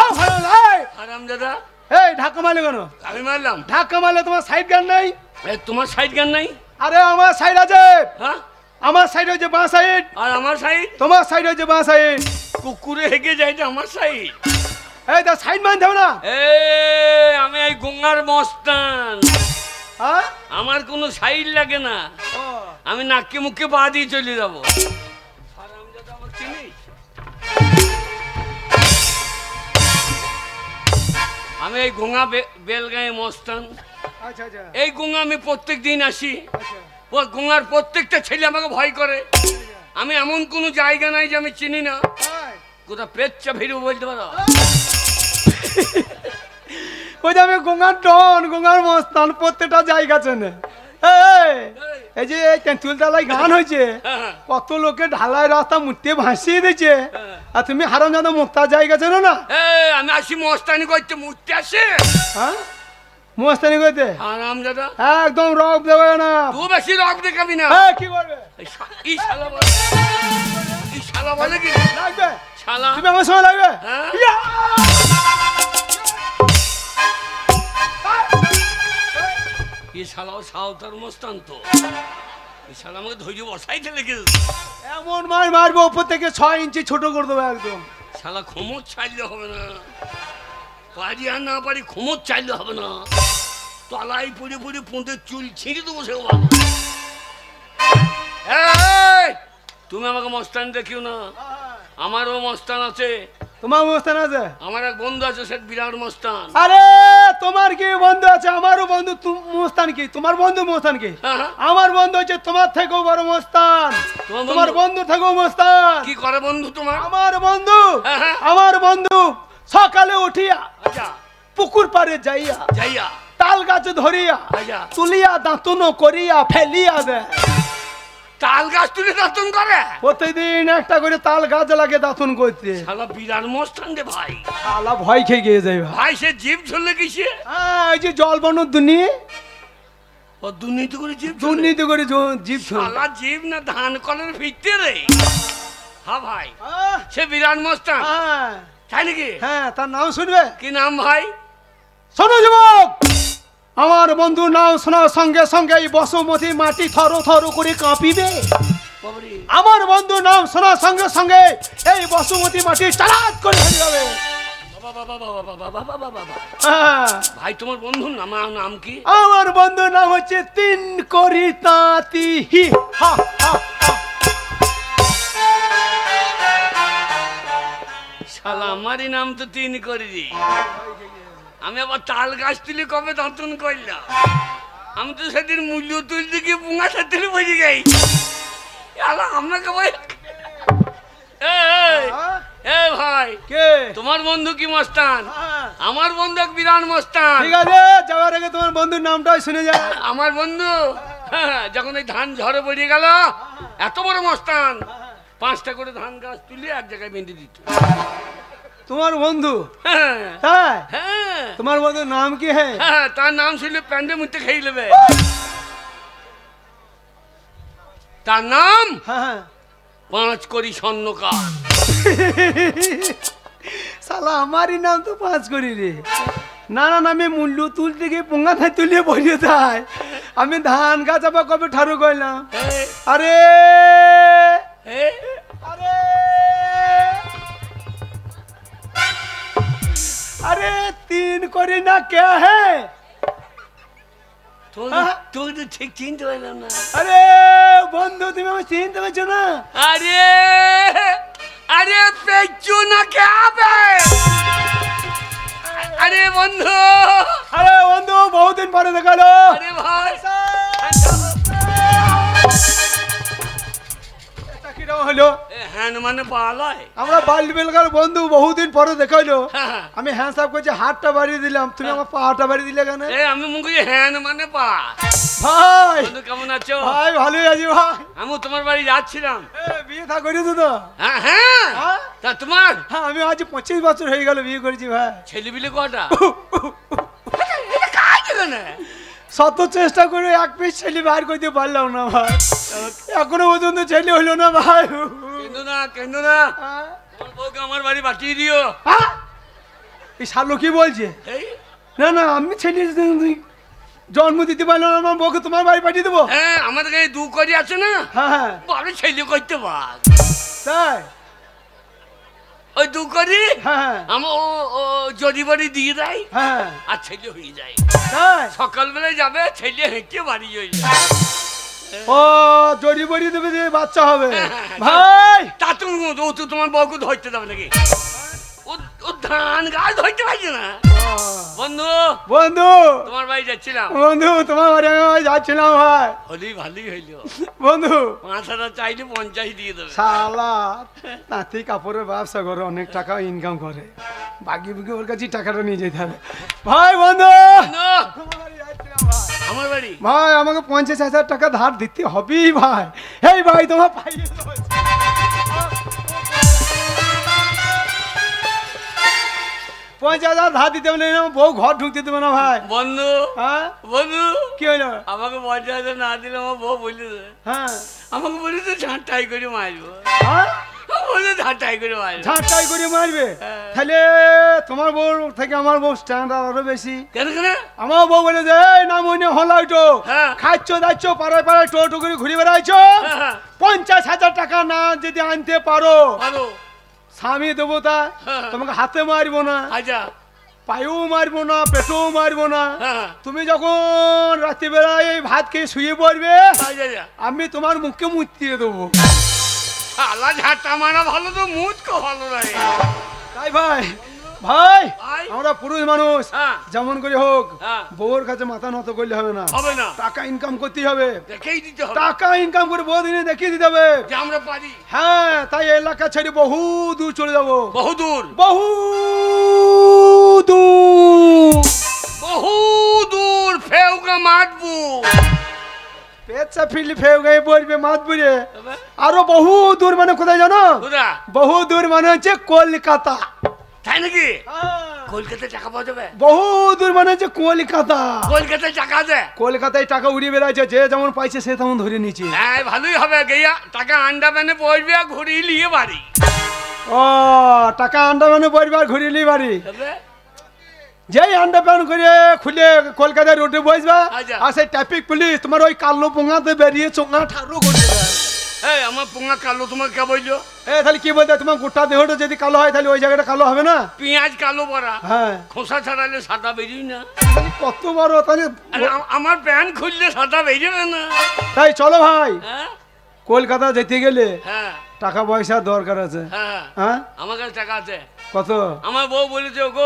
হারাম দাদা। এই ধাক্কা মারলে কেন? আমি মারলাম? ধাক্কা মারলে তোমার সাইড গান নাই? তোমার সাইড গান নাই? আরে আমার সাইড আছে। হ্যাঁ, আমার সাইড হচ্ছে বাঁ সাইড, আর আমার সাইড? তোমার সাইড হচ্ছে বাঁ সাইড। কুকুরে হেগে যায় আমার সাইড। এই তা সাইড মানতে হবে না? আমি এই গঙ্গার মস্তান, হ্যাঁ আমার কোনো সাইড লাগে না, আমি নাকে মুখে পা দিয়ে চলে যাবো। হারামজাদা, আমার চিনিস? আমি এই গঙ্গা বেলগাঁয়ে মস্তান। আচ্ছা আচ্ছা এই গঙ্গা আমি প্রত্যেক দিন আসি। আচ্ছা ও গঙ্গার প্রত্যেকটা ছেলে আমাকে ভয় করে। আমি এমন কোনো জায়গা নাই যে আমি চিনি না। কোথা পেচ্চা ভিড়ু বলতে পারো? ওই যে আমি গঙ্গার ডন, গঙ্গার মস্তান, প্রত্যেকটা জায়গা চেনে। এই যে তেঁতুল তলায় গান হয়েছে, কত লোকে ঢালাই রাস্তা মুটে ভাসিয়ে দিয়েছে, আর তুমি হারামজাদা মুক্তা জায়গা চেনো না? আমি আসি মস্তানি করতে, মুড়তে আসে। হ্যাঁ মস্তানি করতে হারামজাদা একদম রব দেবে না। তুই বেশি রক দেখাবি না। কি করবে? এই শালা বলে, এই শালা বলে কি লাগবে? শালা তুমি আমার সময় লাগবে? হ্যাঁ? এই শালাও সাঁওতার মস্তান তো, এই শালা আমাকে ধৈর্য বসাইতে লেগেছে। এমন মার মারবো উপর থেকে 6 ইঞ্চি ছোট করে দেবো একদম। শালা খোমর চাইলে হবে না, পারি আর না পারি খোমর চাইলে হবে না, তলায় পড়ে পড়ে পোঁদের চুল ছিঁড়ে দেবো সে বাবা। তুমি আমাকে মস্তান দেখিও না, আমারও মস্তান আছে। তোমার মস্তান আছে? আমার এক বন্ধু আছে, সে বিরাট মস্তান। আরে তোমার কি বন্ধু আছে? আমারও বন্ধু মস্তান। কি তোমার বন্ধু মস্তান? কি আমার বন্ধু হচ্ছে তোমার থেকেও বড় মস্তান, তোমার বন্ধু থেকেও মস্তান। কি করে বন্ধু তোমার? আমার বন্ধু সকালে উঠিয়া পুকুর পাড়ে যাইয়া যাইয়া তাল গাছ ধরিয়া তুলিয়া দাঁতন করিয়া ফেলিয়া দেয়। তাল গাছ তুলে দাঁতন করে? প্রতিদিন একটা করে তাল গাছ লাগে দাঁতন করতে। শালা বিরাট মস্তান রে ভাই। শালা ভয় খেয়ে গিয়ে যাই ভাই। সে জীব ঝুললে কিসে? এই যে জল বনের দুনিয়ে, ও দুর্নীতি করে জীব, দুর্নীতি করে জীব। শালা জীব না ধান কলের ভিতরে রে। হ্যাঁ ভাই, সে বিরাট মস্তান। তাই নাকি? হ্যাঁ, তার নাম শুনবে? কি নাম ভাই? শোনো যুবক, আমার বন্ধুর নাম শোনার সঙ্গে সঙ্গে এই বসুমতী মাটি থর থর করে কাঁপিবে। আমার বন্ধুর নাম শোনার সঙ্গে সঙ্গে এই বসুমতী মাটি চালাত করে হয়ে যাবে। ভাই তোমার বন্ধুর নাম কি? আমার বন্ধুর নাম হচ্ছে তিন করি তাঁতি। শালা আমারই নাম তো তিন করি। আমি আবার তাল গাছ তুলে কবে দাঁতন করলাম? আমি তো সেদিন মূল্য তুলতে গিয়ে পুঙ্গা সাথে বসে গাই। আমাকে ভাই, ভাই কে তোমার বন্ধু কি মস্তান? আমার বন্ধু এক বিরাট মস্তান। ঠিক আছে, যাওয়ার আগে তোমার বন্ধুর নামটাই শুনে যায়। আমার বন্ধু যখন এই ধান ঝড়ে পড়ে গেল, এত বড় মস্তান, 5টা করে ধান গাছ তুলে এক জায়গায় বেঁধে দিত। তোমার বন্ধু? তাই? তোমার বন্ধুর নাম কি? হ্যাঁ, তার নাম শুনলে প্যান্ডে মুখতে খেয়ে নেবে। তার নাম 5 করি স্বর্ণকার। শালা আমারই নাম তো 5 করি রে। না না, আমি মূল্য তুলতে গিয়ে পোঙ্গা থাই তুলিয়ে বসে যাই। আমি ধান গাছ আবার কবে ঠারু করলাম। আরে আরে अरे 3 करी ना क्या है? তোকে তো ঠিক চিনতে পারলাম না। আরে বন্ধু তুমি আমাকে চিনতে পারছো না? আরে আরে পেছু না কে হবে? আরে বন্ধু, আরে বন্ধু বহুদিন পরে দেখালো। আরে ভাই এটা কিরকম হলো? হ্যাঁ মানে পালাই আমরা বাল্য বেলকার বন্ধু বহুদিন পরে দেখাইলো। হ্যাঁ। আমি হ্যাঁ সাহেব করছি হাতটা বাড়িয়ে দিলাম, তুমি আমার পাটা বাড়িয়ে দিলে কেন? আমি মুখে হ্যাঁ মানে পা। ভাই বন্ধু কেমন আছো? ভাই ভালোই আছি ভাই। আমি তোমার বাড়ি যাচ্ছিলাম। বিয়ে থা করেছো তো? হ্যাঁ হ্যাঁ হ্যাঁ? তা তোমার হ্যাঁ আমি আজ 25 বছর হয়ে গেল বিয়ে করেছি ভাই। ছেলে বিলে কটা? কাজ না শত চেষ্টা করে এক পিস ছেলে বার করতে পারলাম না ভাই, এখনো পর্যন্ত ছেলে হলো না ভাই। কেন না কেন না, হ্যাঁ? তোমার বউকে আমার বাড়ি পাঠিয়ে দিও। হ্যাঁ? এই শালো কি বলছে? এই না না আমি ছেলে জন্ম দিতে পারলাম না, আমার বউকে তোমার বাড়ি পাঠিয়ে দেবো? হ্যাঁ আমাদের কাছে দু করি আছে না, হ্যাঁ হ্যাঁ বড় ছেলে করতে পার। তাই? ওই দু করি হ্যাঁ আমার ও জড়ি বাড়ি দিয়ে দেয় হ্যাঁ আর ছেলে হয়ে যায়। তাই? সকালবেলায় যাবে, ছেলে হেঁটে বাড়ি হয়ে যায়। ও জড়ি বড়ি দেবে দিয়ে বাচ্চা হবে ভাই। তা তুমি ও তো তোমার বউকে ধরতে দেবে নাকি? ও ধান গাছ ধরতে পারছে না। বন্ধু বন্ধু তোমার বাড়ি যাচ্ছিলাম। বন্ধু তোমার বাড়ি আমি যাচ্ছিলাম ভাই। হলেই ভালোই হইল। বন্ধু 5,000 চাইলে 50 দিয়ে দেবে। শালা নাতি কাপড়ের ব্যবসা করে, অনেক টাকা ইনকাম করে, বাকি বুকি ওর কাছে টাকাটা নিয়ে যেতে হবে ভাই। বন্ধু বন্ধু, আমার বাড়ি ভাই আমাকে 50,000 টাকা ধার দিতে হবেই ভাই। এই ভাই তোমার পাইয়ে দেবো। 50,000 ধার দিতে হবে না, বউ ঘর ঢুকতে দেবে না ভাই। বন্ধু হ্যাঁ বন্ধু কি হলো? আমাকে 50,000 না দিলে আমার বউ বলে দেবে, হ্যাঁ আমাকে বলে তো ঝাঁটাই করে মারবো। হ্যাঁ বলে ঝাঁটাই করে মারবো। ঝাঁটাই করে মারবে? হ্যাঁ। তাহলে তোমার বউ থেকে আমার বউ স্ট্যান্ডার্ড আরো বেশি। কেন কেন? আমার বউ বলে যে এই না মনে হলো তো হ্যাঁ। খাচ্ছ যাচ্ছ পাড়ায় পাড়ায় টোটো করে ঘুরে বেড়াইছো, হ্যাঁ। 50,000 টাকা না যদি আনতে পারো ভালো স্বামী দেবতা হ্যাঁ। তোমাকে হাতে মারবো না, আচ্ছা পায়েও মারবো না, পেটেও মারবো না। হ্যাঁ তুমি যখন রাত্রিবেলায় এই ভাত খেয়ে শুয়ে পড়বে আচ্ছা আচ্ছা আমি তোমার মুখকে মুতিয়ে দেবো। শালা ঝাঁটা মারা ভালো তো মুখ ভালো লাগে। তাই ভাই ভাই ভাই। আমরা পুরুষ মানুষ হ্যাঁ। যেমন করে হোক হ্যাঁ। বউর কাছে মাথা নত করলে হবে না, হবে না, টাকা ইনকাম করতে হবে। দেখেই দিতে হবে টাকা ইনকাম করে বউ দিনে দেখিয়ে দিতে হবে যে আমরা পারি। হ্যাঁ তাই এলাকা ছেড়ে বহু দূর চলে যাবো, বহুদূর বহু দূর। বহুদূর ফেউকা মাতবু। পেচ্ছা ফিরলি ফেউ গায়ে পড়বে মাতবুরে। আরো বহু দূর মানে কোথায় জানো? কোথা? বহু দূর মানে হচ্ছে কলকাতা। তাই নাকি? হ্যাঁ। কলকাতায় টাকা পাওয়া যাবে? বহু দূর মানে হচ্ছে কলকাতা। কলকাতায় টাকা আছে? কলকাতায় টাকা উড়িয়ে বেড়াচ্ছে, যে যেমন পাইছে সে তেমন ধরে নিচ্ছে। হ্যাঁ ভালোই হবে, গিয়া টাকা আন্ডা প্যানে পড়বে আর ঘুরিয়ে নিয়ে বাড়ি। ও টাকা আন্ডামানে পড়বে আর ঘুরিয়ে নিয়ে বাড়ি। তবে যেই আন্ডারপ্যান করে খুলে কলকাতায় রোডে বসবা আচ্ছা। আর সেই ট্রাফিক পুলিশ তোমার ওই কালো পোঙাতে বেরিয়ে চোঙা ঠাড়ো করে দেবে। এই আমার পোঙা কালো তোমার কে বললো? এ তাহলে কি বলতে, তোমার গোটা দেহটা যদি কালো হয় তাহলে ওই জায়গাটা কালো হবে না? পেঁয়াজ কালো পরা, হ্যাঁ খোসা ছাড়ালে সাদা বেরিয়ে না। তাহলে কত বড় তাহলে। আরে আমার প্যান্ট খুললে সাদা বেরিয়ে না। তাই চলো ভাই, হ্যাঁ কলকাতা যেতে গেলে হ্যাঁ টাকা পয়সা দরকার আছে। হ্যাঁ হ্যাঁ আমার কাছে টাকা আছে। কত? আমার বউ বলেছে গো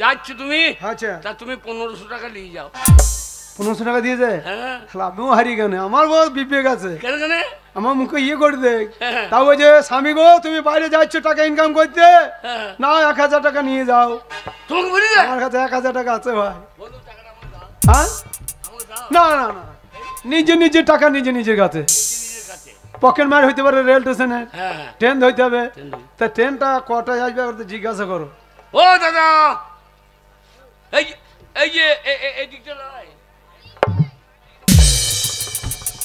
যাচ্ছ তুমি, আচ্ছা তা তুমি 1500 টাকা নিয়ে যাও। 1500 টাকা দিয়ে যায়? হ্যাঁ তাহলে আমিও হারিয়ে কেন, আমার বহুত বিবেক আছে, কেন কেন? আমার মুখে ইয়ে করে দেখ। হ্যাঁ। তাও ওই যে স্বামী গো তুমি বাইরে যাচ্ছ টাকা ইনকাম করতে, হ্যাঁ না 1000 টাকা নিয়ে যাও। তোমাকে বলি না আমার কাছে 1000 টাকা আছে ভাই। বন্ধু টাকাটা আমাকে দাও, হ্যাঁ আমাকে দাও না না না, নিজে নিজের টাকা নিজে নিজের কাছে। নিজের কাছে। পকেট মার হইতে পারে রেল স্টেশনে, হ্যাঁ হ্যাঁ ট্রেন ধরতে হবে, ট্রেন ধরতে। তা ট্রেনটা কটায় আসবে ওটা জিজ্ঞাসা করো। ও দাদা এই এই যে এই দিকটা লাই,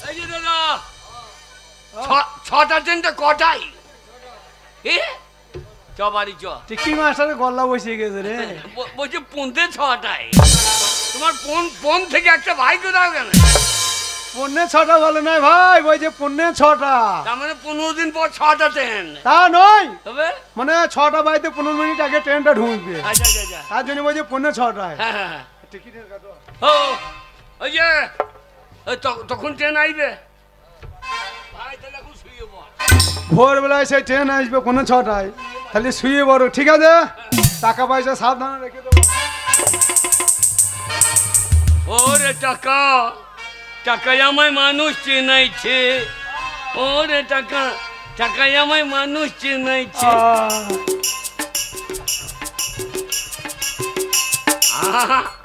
এই যে দাদা 6টা ট্রেনটা কটাই? এ চ বাড়ি চ। টিকি মাস্টারের গল্লা বসে গেছে রে। বলছে পৌঁছে 6টায়। তোমার ফোন থেকে একটা বাইক দাও কেন? 5:45 বলে নাই ভাই, বলছে 5:45। তার মানে 15 দিন পর 6টা ট্রেন। তা নয়, তবে মানে 6টা বাজতে 15 মিনিট আগে ট্রেনটা ঢুকবে, আচ্ছা আচ্ছা আচ্ছা তার জন্য বলছে 5:45। হ্যাঁ হ্যাঁ হ্যাঁ টিকিটের কাটো। ও ওই যে তখন ট্রেন আইবে ভাই, তাহলে এখন শুয়ে পড়। ভোরবেলায় সেই ট্রেন আসবে কোনো 6টায়, তাহলে শুয়ে বড়, ঠিক আছে? টাকা পয়সা সাবধানে রেখে দেবো। ওরে টাকা, টাকায় আমায় মানুষ চেনাইছে। ওরে টাকা, টাকায় আমায় মানুষ চেনাইছে।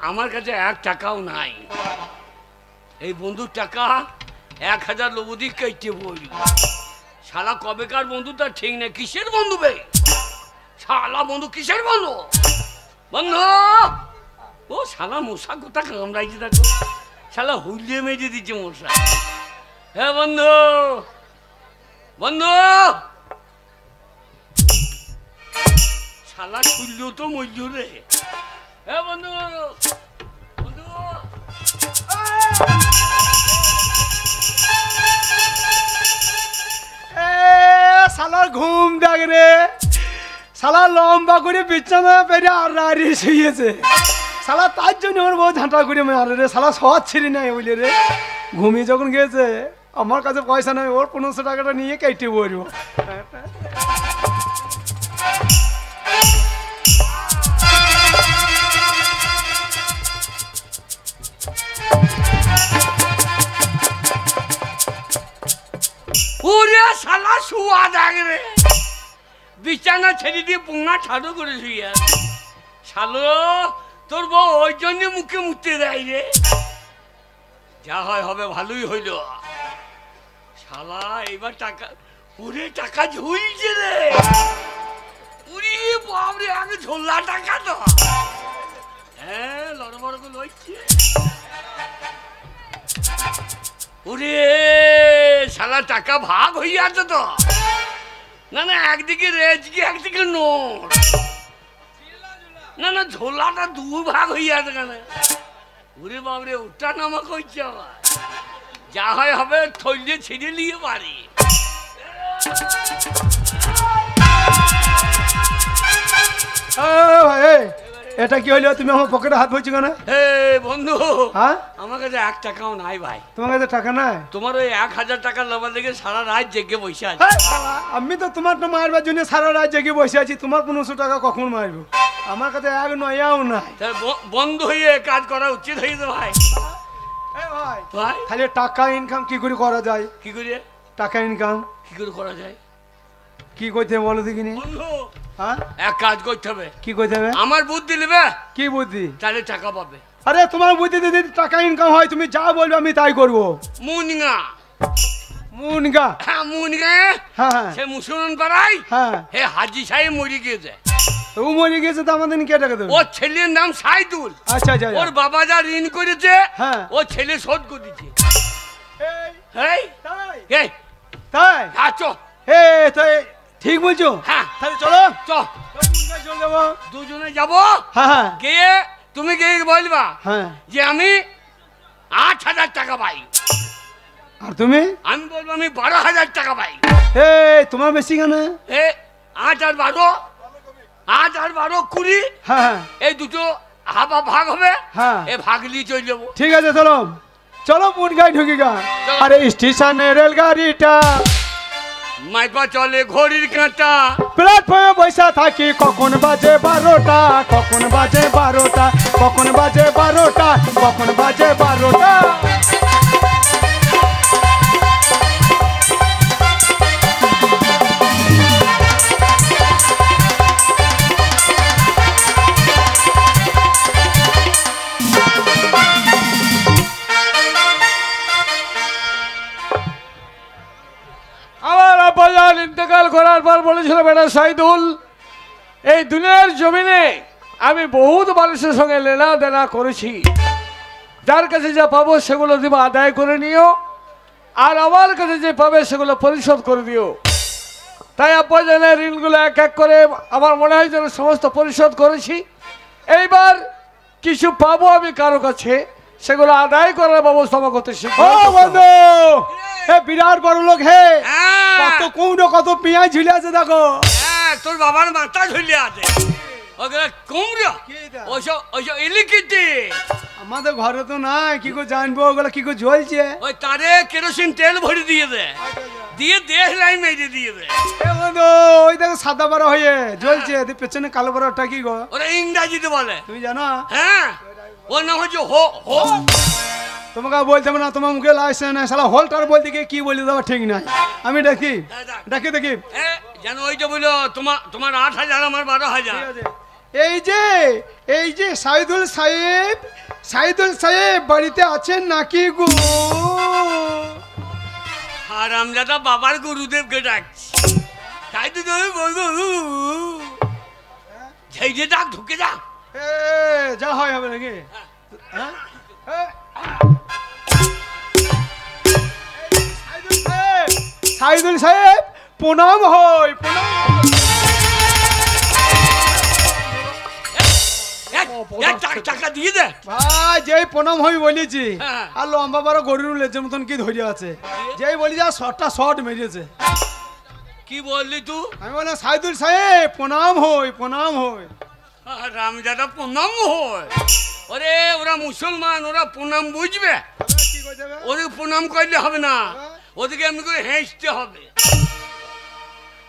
আমার কাছে 1 টাকাও নাই। এই বন্ধুর টাকা 1000 লবদি কেটে বই। শালা কবেকার বন্ধু তার ঠিক নেই। কিসের বন্ধু বে? শালা বন্ধু কিসের বন্ধু? বন্ধু ও শালা মশা কোথা কামড়াইছে দেখো। শালা হুলিয়ে মেজে দিচ্ছে মশা। হ্যাঁ বন্ধু, বন্ধু শালা শুনলেও তো মজু রে। হ্যাঁ বন্ধু, বন্ধু শালার ঘুম দেখ রে, শালা লম্বা করে বিছানা পেরে আর শুয়েছে। শালা তার জন্য আমার বউ ঝাঁটা করে মারে রে। শালা সহজ ছিঁড়ি নাই বলে রে। ঘুমিয়ে যখন গেছে, আমার কাছে পয়সা নাই, ওর 1500 টাকাটা নিয়ে কেটে বলবো। ওরে শালা শুয়া দেখ রে, বিছানা ছেড়ে দিয়ে পোঙা ঠাড়ো করে শুয়ে। শালো তোর বউ ওই জন্য মুখে মুখতে দেয় রে। যা হয় হবে, ভালোই হইল। শালা এইবার টাকা, ওরে টাকা ঝুলছে রে। উরি বাবরে, আগে ঝোলা টাকা তো। হ্যাঁ লড়বড় করে লইছে। ওরে শালা টাকা ভাগ হয়ে আছে তো। না না, একদিকে রেজকি একদিকে নোট। না না, ঝোলাটা 2 ভাগ হয়ে আছে কেন? ওরে বাবরে, ওটা নামা করছে আবার। যা হয় হবে, থইলে ছিঁড়ে নিয়ে পারি। এটা কি হইলো? তুমি আমার পকেটে হাত বইছো কেন? হে বন্ধু, হ্যাঁ আমার কাছে 1 টাকাও নাই ভাই। তোমার কাছে টাকা নাই? তোমার ওই 1000 টাকার লবা দেখে সারা রাত জেগে বসে আছি। আমি তো তোমারটা মারবার জন্য সারা রাত জেগে বসে আছি। তোমার 1500 টাকা কখন মারবো? আমার কাছে 1 নয়াও নাই। বন্ধ হয়ে কাজ করা উচিত হয়েছে ভাই। ভাই ভাই তাহলে টাকা ইনকাম কি করে করা যায়? কি করে টাকা ইনকাম কি করে করা যায়? কি করতে হবে বলো দেখিনি? বন্ধু হ্যাঁ, এক কাজ করতে হবে। কি করতে হবে? আমার বুদ্ধি নেবে। কি বুদ্ধি? তাহলে টাকা পাবে। আরে তোমার বুদ্ধি যদি টাকা ইনকাম হয়, তুমি যা বলবে আমি তাই করবো। মুনগা মুনগা? হ্যাঁ মুনগা। হ্যাঁ সে মুসলমান পাড়াই। হ্যাঁ, হে হাজি সাহেব মরে গিয়েছে। ও মরে গেছে তো আমাদের কে টাকা দেবে? ওর ছেলের নাম সাইদুল। আচ্ছা আচ্ছা। ওর বাবা যা ঋণ করেছে, হ্যাঁ, ও ছেলে শোধ করে দিচ্ছে। তাই এই তাই? আছো। এ তাই ঠিক বলছো? হ্যাঁ তাহলে চলো চ, চলে যাবো। দুজনে যাবো। হ্যাঁ হ্যাঁ গিয়ে তুমি গিয়ে বলবা হ্যাঁ। যে আমি 8000 টাকা পাই। আর তুমি? আমি বলবো আমি 12000 টাকা পাই। এ তোমার বেশি কেন? এ 8 আর 12, 8 আর 12 20। হ্যাঁ এই দুটো হাফা ভাগ হবে। হ্যাঁ, এ ভাগ নিয়ে চলে যাবো। ঠিক আছে চলো চলো মুনগাই ঢুকি গা। আরে স্টেশনে রেলগাড়িটা মাইপা চলে ঘড়ির কাঁটা। প্ল্যাটফর্মে বসে থাকি, কখন বাজে 12টা, কখন বাজে 12টা, কখন বাজে 12টা, কখন বাজে 12টা। আমার আব্বাজান ইন্তেকাল করার পর বলেছিল, বেটা সাইদুল, এই দুনিয়ার জমিনে আমি বহুত মানুষের সঙ্গে লেনা দেনা করেছি। যার কাছে যা পাবো সেগুলো দিব, আদায় করে নিও, আর আমার কাছে যে পাবে সেগুলো পরিশোধ করে দিও। তাই আব্বাজানের ঋণগুলো এক এক করে আমার মনে হয় যেন সমস্ত পরিশোধ করেছি। এইবার কিছু পাবো আমি কারো কাছে, সেগুলো আদায় করার ব্যবস্থা আমার করতে শিখবো। ও বন্ধু, হে বিরাট বড় লোক হে। হ্যাঁ, কত কৌনো কত পেঁয়াজ ঝুলে আছে দেখো। হ্যাঁ, তোর বাবার মাথা ঝুলে আছে। ওগুলো কুমড়ো, ওইসব ইলিকিটি আমাদের ঘরে তো নাই, কি করে জানবো ওগুলো কি করে জ্বলছে? ওই তারে কেরোসিন তেল ভরে দিয়ে দে, দিয়ে দেখলাই মেরে দিয়ে দে। এ বন্ধু, ওই দেখো সাদা বারা হয়ে জ্বলছে, পেছনে কালো বারাটা কি গো? ওরা ইংরাজিতে বলে, তুমি জানো? হ্যাঁ ওর নাম হচ্ছে হো হো। তোমাকে বলতে হবে না, তোমার মুখে লাগছে না, শালা হোলটার বলতে গিয়ে কি বলে দেওয়া ঠিক নাই। আমি ডাকি ডাকি দেখি যেন ওইটা বললো তোমার 8,000 আমার 12,000। এই যে সাইদুল সাহেব বাড়িতে আছেন নাকি গো? হারামজাদা বাবার গুরুদেবকে ডাকছি, তাই তো তুমি বলবো সেই যে ডাক ঢুকে যা। যা হয় হবে নাকি? সাইদুল সাহেব প্রণাম হয়, প্রণাম। টাকা দিয়ে দে ভাই, যেই প্রণাম হই বলেছি, হ্যাঁ। আর লম্বা বড় গরুর লেজের মতন কি ধরে আছে, যেই বলি যা শর্ট মেরেছে। কি বললি তুই? আমি বললাম সাইদুল সাহেব প্রণাম হই, প্রণাম হই। রামজাদা প্রণাম হয়? ওরে ওরা মুসলমান, ওরা প্রণাম বুঝবে? ওদের প্রণাম করলে হবে না, ওদেরকে এমনি করে হেসতে হবে।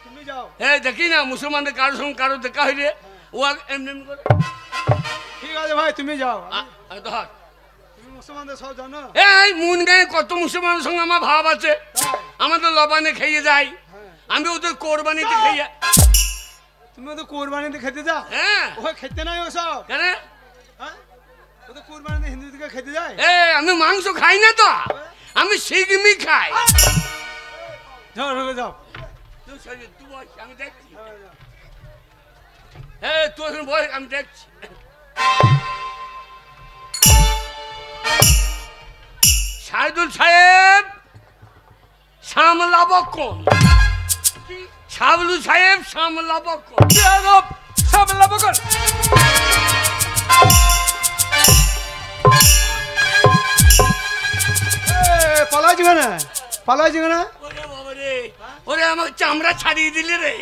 তুমি যাও। হ্যাঁ দেখি না মুসলমানদের কারোর সঙ্গে কারো দেখা হইলে ও এমনি এমনি করে। ঠিক আছে ভাই, তুমি যাও। ধর তুমি মুসলমানদের সব জানো? এই মুন গায়ে কত মুসলমানের সঙ্গে আমার ভাব আছে, আমাদের লবানে খেয়ে যায়, আমি ওদের কোরবানিতে খেয়ে। তুমি ওদের কোরবানিতে খেতে যাও? হ্যাঁ। ওই খেতে নাই ওসব? কেন? হ্যাঁ, ওদের কোরবানিতে হিন্দুদেরকে খেতে যায়? আমি মাংস খাই না তো, আমি সিগমি খাই। যাও ঢুকে যাও। আমি দেখছি, হ্যাঁ তুই এখন বল, আমি দেখছি। সাইদুল সাহেব সামলাব কোন? সাবলু সাহেব সামলাব কোন? সামলাবো কোন? পালাইছি কেন? পালাইছি কেন? ওরে বাবা রে, ওরে আমার চামড়া ছাড়িয়ে দিলে রে।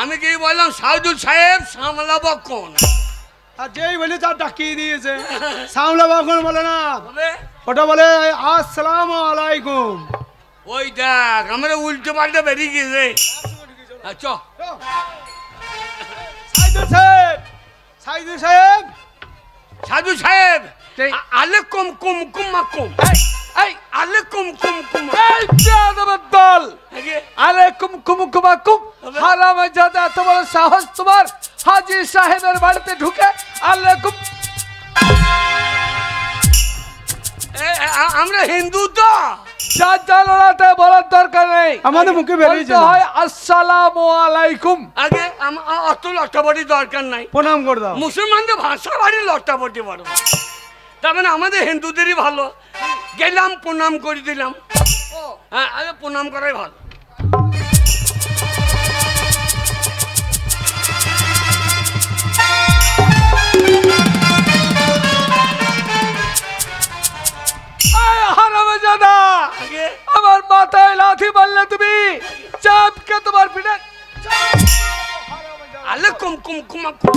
আমি কি বললাম সাইদুল সাহেব সামলাব কোন? আর যেই বলে তার ডাকিয়ে দিয়েছে। সামলাবো এখন বলে না, বলে ওটা বলে আসসালামু আলাইকুম। ওই দেখ আমরা উল্টো পাল্টা বেরিয়ে গেছে। আচ্ছা সাইদুল সাহেব, সাইদুল সাহেব, সাধু সাহেব আলাইকুম কুম কুম কুম, এই আলাইকুম কুম কুম, এই বেয়াদবের দল, আলাইকুম কুমকুমাকুম। হারামজাদা, তোমার সাহস তোমার হাজী সাহেবের বাড়িতে ঢুকে আলাইকুম। আমরা হিন্দু তো, যার জানাতে বলার দরকার নেই, আমাদের মুখে বেরিয়েছে বলতে হয় আসসালামু আলাইকুম। আগে অত লট্টাপটি দরকার নাই, প্রণাম করে দাও। মুসলমানদের ভাষা বাড়ি লট্টাপটি বড়, তার মানে আমাদের হিন্দুদেরই ভালো। গেলাম প্রণাম করে দিলাম, হ্যাঁ আগে প্রণাম করাই ভালো। হারামজাদা, আমার মাথায় লাথি মারলে তুমি, চাপকে তোমার পিঠে। আলাইকুম কুম কুম কুম,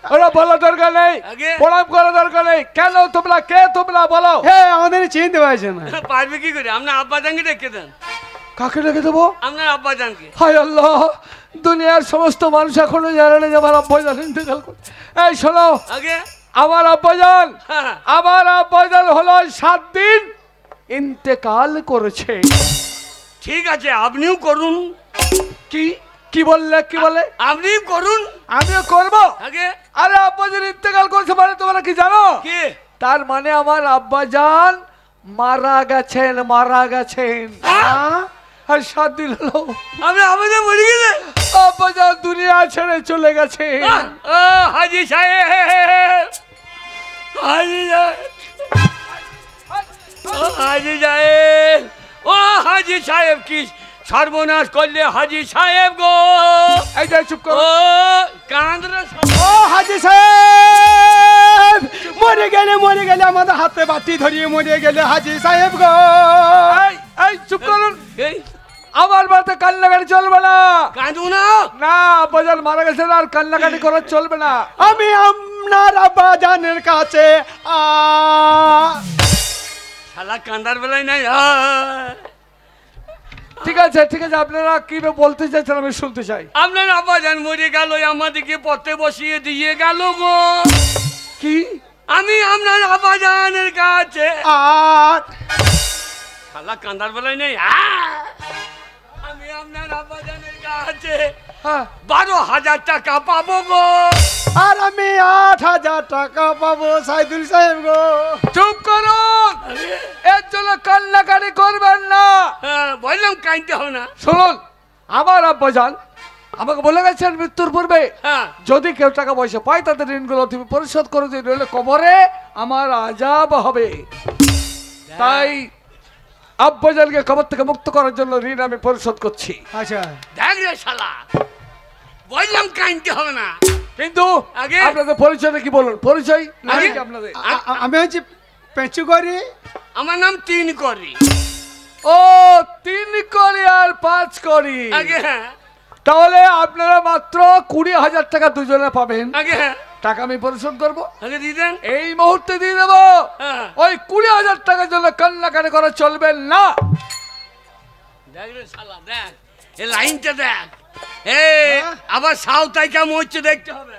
ওরা বলার দরকার নেই, প্রণাম করার দরকার নেই। কেন তোমরা, কে তোমরা বলো? হ্যাঁ, আমাদের চিনতে পারছে না। পারবে কি করে? আপনার আব্বাজানকে ডেকে দেন। কাকে ডেকে দেবো? আপনার আব্বাজানকে। হায় আল্লাহ, দুনিয়ার সমস্ত মানুষ এখনো জানে না যে আমার আব্বাজান ইন্তেকাল করে। এই শোনো, আগে আমার আব্বাজান হলো 7 দিন ইন্তেকাল করেছে। ঠিক আছে, আপনিও করুন। কি কি বললে? কি বলে? আপনি করুন। আমিও করবো। আগে আরে আব্বাজান ইন্তেকাল করেছে মানে তোমরা কি জানো? কি তার মানে আমার আব্বাজান মারা গেছেন, মারা গেছেন। আর 7 দিন হলো আপনি আব্বাজান মরে গেছে। আব্বাজান দুনিয়া ছেড়ে চলে গেছে। ও হাজী সাহেব, হাজী সাহেব, ও হাজী সাহেব, ও হাজী সাহেব, কি সর্বনাশ করলে হাজী সাহেব গো। এই যে চুপ করো। ও কাঁদরে, ও হাজী সাহেব, মরে গেলে আমাদের হাতে বাটি ধরিয়ে মরে গেলে হাজী সাহেব গো। এই চুপ করুন। এই আমার বাড়িতে কান্নাকাটি চলবে না। কাঁদু না। না, আব্বাজান মারা গেছে, আর কান্নাকাটি করা চলবে না। আমি আপনার আব্বাজানের কাছে শালা কান্দার বেলায় নাই ঠিক আছে আপনারা কি বলতে চাইছেন আমি শুনতে চাই। আপনার আব্বাজান মরে গেল, আমাদেরকে পথে বসিয়ে দিয়ে গেল গো। কি আমি আপনার আব্বাজানের কাছে আর শালা কান্দার বেলায় নেই। আমি আপনার আব্বাজানের কাছে হ্যাঁ 12,000 টাকা পাবো গো। আর আমি 8,000 টাকা পাবো সাইদুল সাহেব গো। চুপ করুন, এর জন্য কান্নাকাটি করবেন না। হ্যাঁ বললাম কাইতে হবে না। শুনুন, আমার আব্বাজান আমাকে বলে গেছেন মৃত্যুর পূর্বে হ্যাঁ যদি কেউ টাকা পয়সা পায় তাদের ঋণগুলো তুমি পরিশোধ করে দিই, নইলে কবরে আমার আযাব হবে। তাই আব্বাজানকে কবর থেকে মুক্ত করার জন্য ঋণ আমি পরিশোধ করছি। আচ্ছা দেখ রে শালা, বললাম কাইতে হবে না। কিন্তু আগে আপনাদের পরিচয়টা কি বলুন? পরিচয় আগে কি আপনাদের? আমি হচ্ছে পেঁচু করি। আমার নাম 3 করি। ও 3 করি আর 5 করি। আগে হ্যাঁ তাহলে আপনারা মাত্র 20,000 টাকা দুজনে পাবেন। আগে হ্যাঁ টাকা আমি পরিশোধ করবো, আগে দিয়ে দেন। এই মুহূর্তে দিয়ে দেবো। হ্যাঁ ওই 20,000 টাকার জন্য কান্নাকাটি করা চলবে না। দেখ রে শালা, দেখ এই লাইনটা দেখ। এই আবার সাউথাই কেমন হচ্ছে দেখতে হবে।